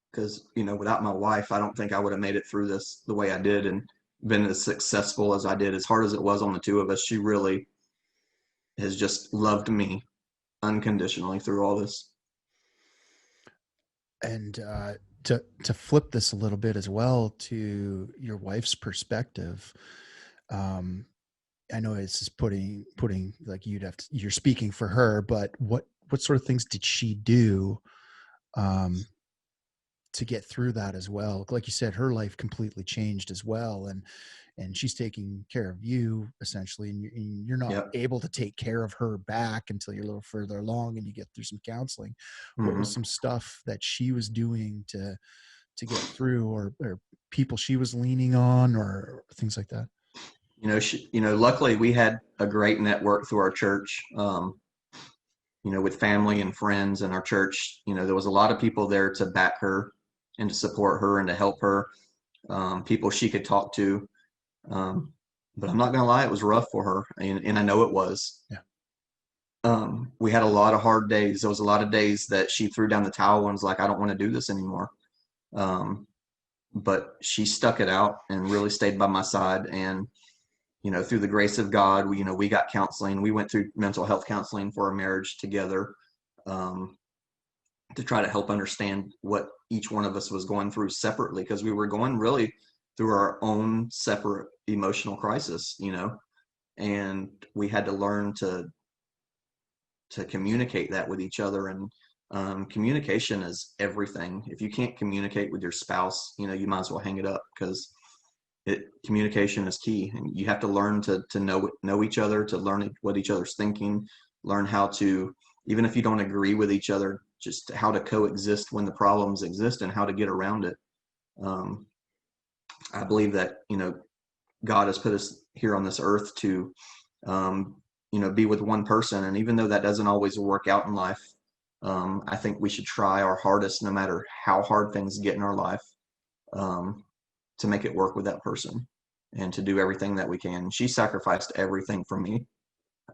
Because without my wife, I don't think I would have made it through this the way I did and been as successful as I did. As hard as it was on the two of us, she really has just loved me unconditionally through all this. And to flip this a little bit as well to your wife's perspective, um, I know it's just putting like you're speaking for her, but what sort of things did she do um, to get through that as well? Like you said, her life completely changed as well, and she's taking care of you essentially, and you're not Yep. able to take care of her back until you're a little further along and you get through some counseling. What was Mm-hmm. some stuff that she was doing to get through, or people she was leaning on, or things like that? Luckily we had a great network through our church. With family and friends in our church, there was a lot of people there to back her and to support her and to help her. People she could talk to. But I'm not going to lie, it was rough for her, and I know it was. Yeah. We had a lot of hard days. There was a lot of days that she threw down the towel and was like, I don't want to do this anymore. Um, but she stuck it out and really stayed by my side. And, through the grace of God, we got counseling. We went through mental health counseling for our marriage together, um, to try to help understand what each one of us was going through separately, because we were going really through our own separate emotional crisis, and we had to learn to communicate that with each other. And communication is everything. If you can't communicate with your spouse, you might as well hang it up, because communication is key, and you have to learn to know each other, to learn what each other's thinking, learn how to, even if you don't agree with each other, just how to coexist when the problems exist and how to get around it. I believe that God has put us here on this earth to be with one person, and even though that doesn't always work out in life, I think we should try our hardest, no matter how hard things get in our life, um, to make it work with that person and to do everything that we can. She sacrificed everything for me.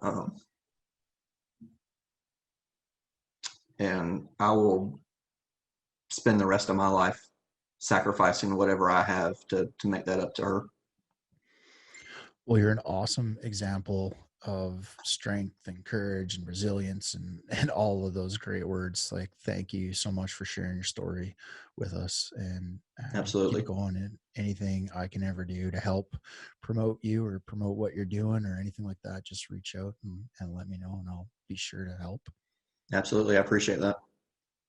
Um, and I will spend the rest of my life sacrificing whatever I have to make that up to her. Well, you're an awesome example of strength and courage and resilience and all of those great words. Like, thank you so much for sharing your story with us, and keep Absolutely. going. And anything I can ever do to help promote you or promote what you're doing or anything like that, just reach out and let me know, and I'll be sure to help. Absolutely. I appreciate that.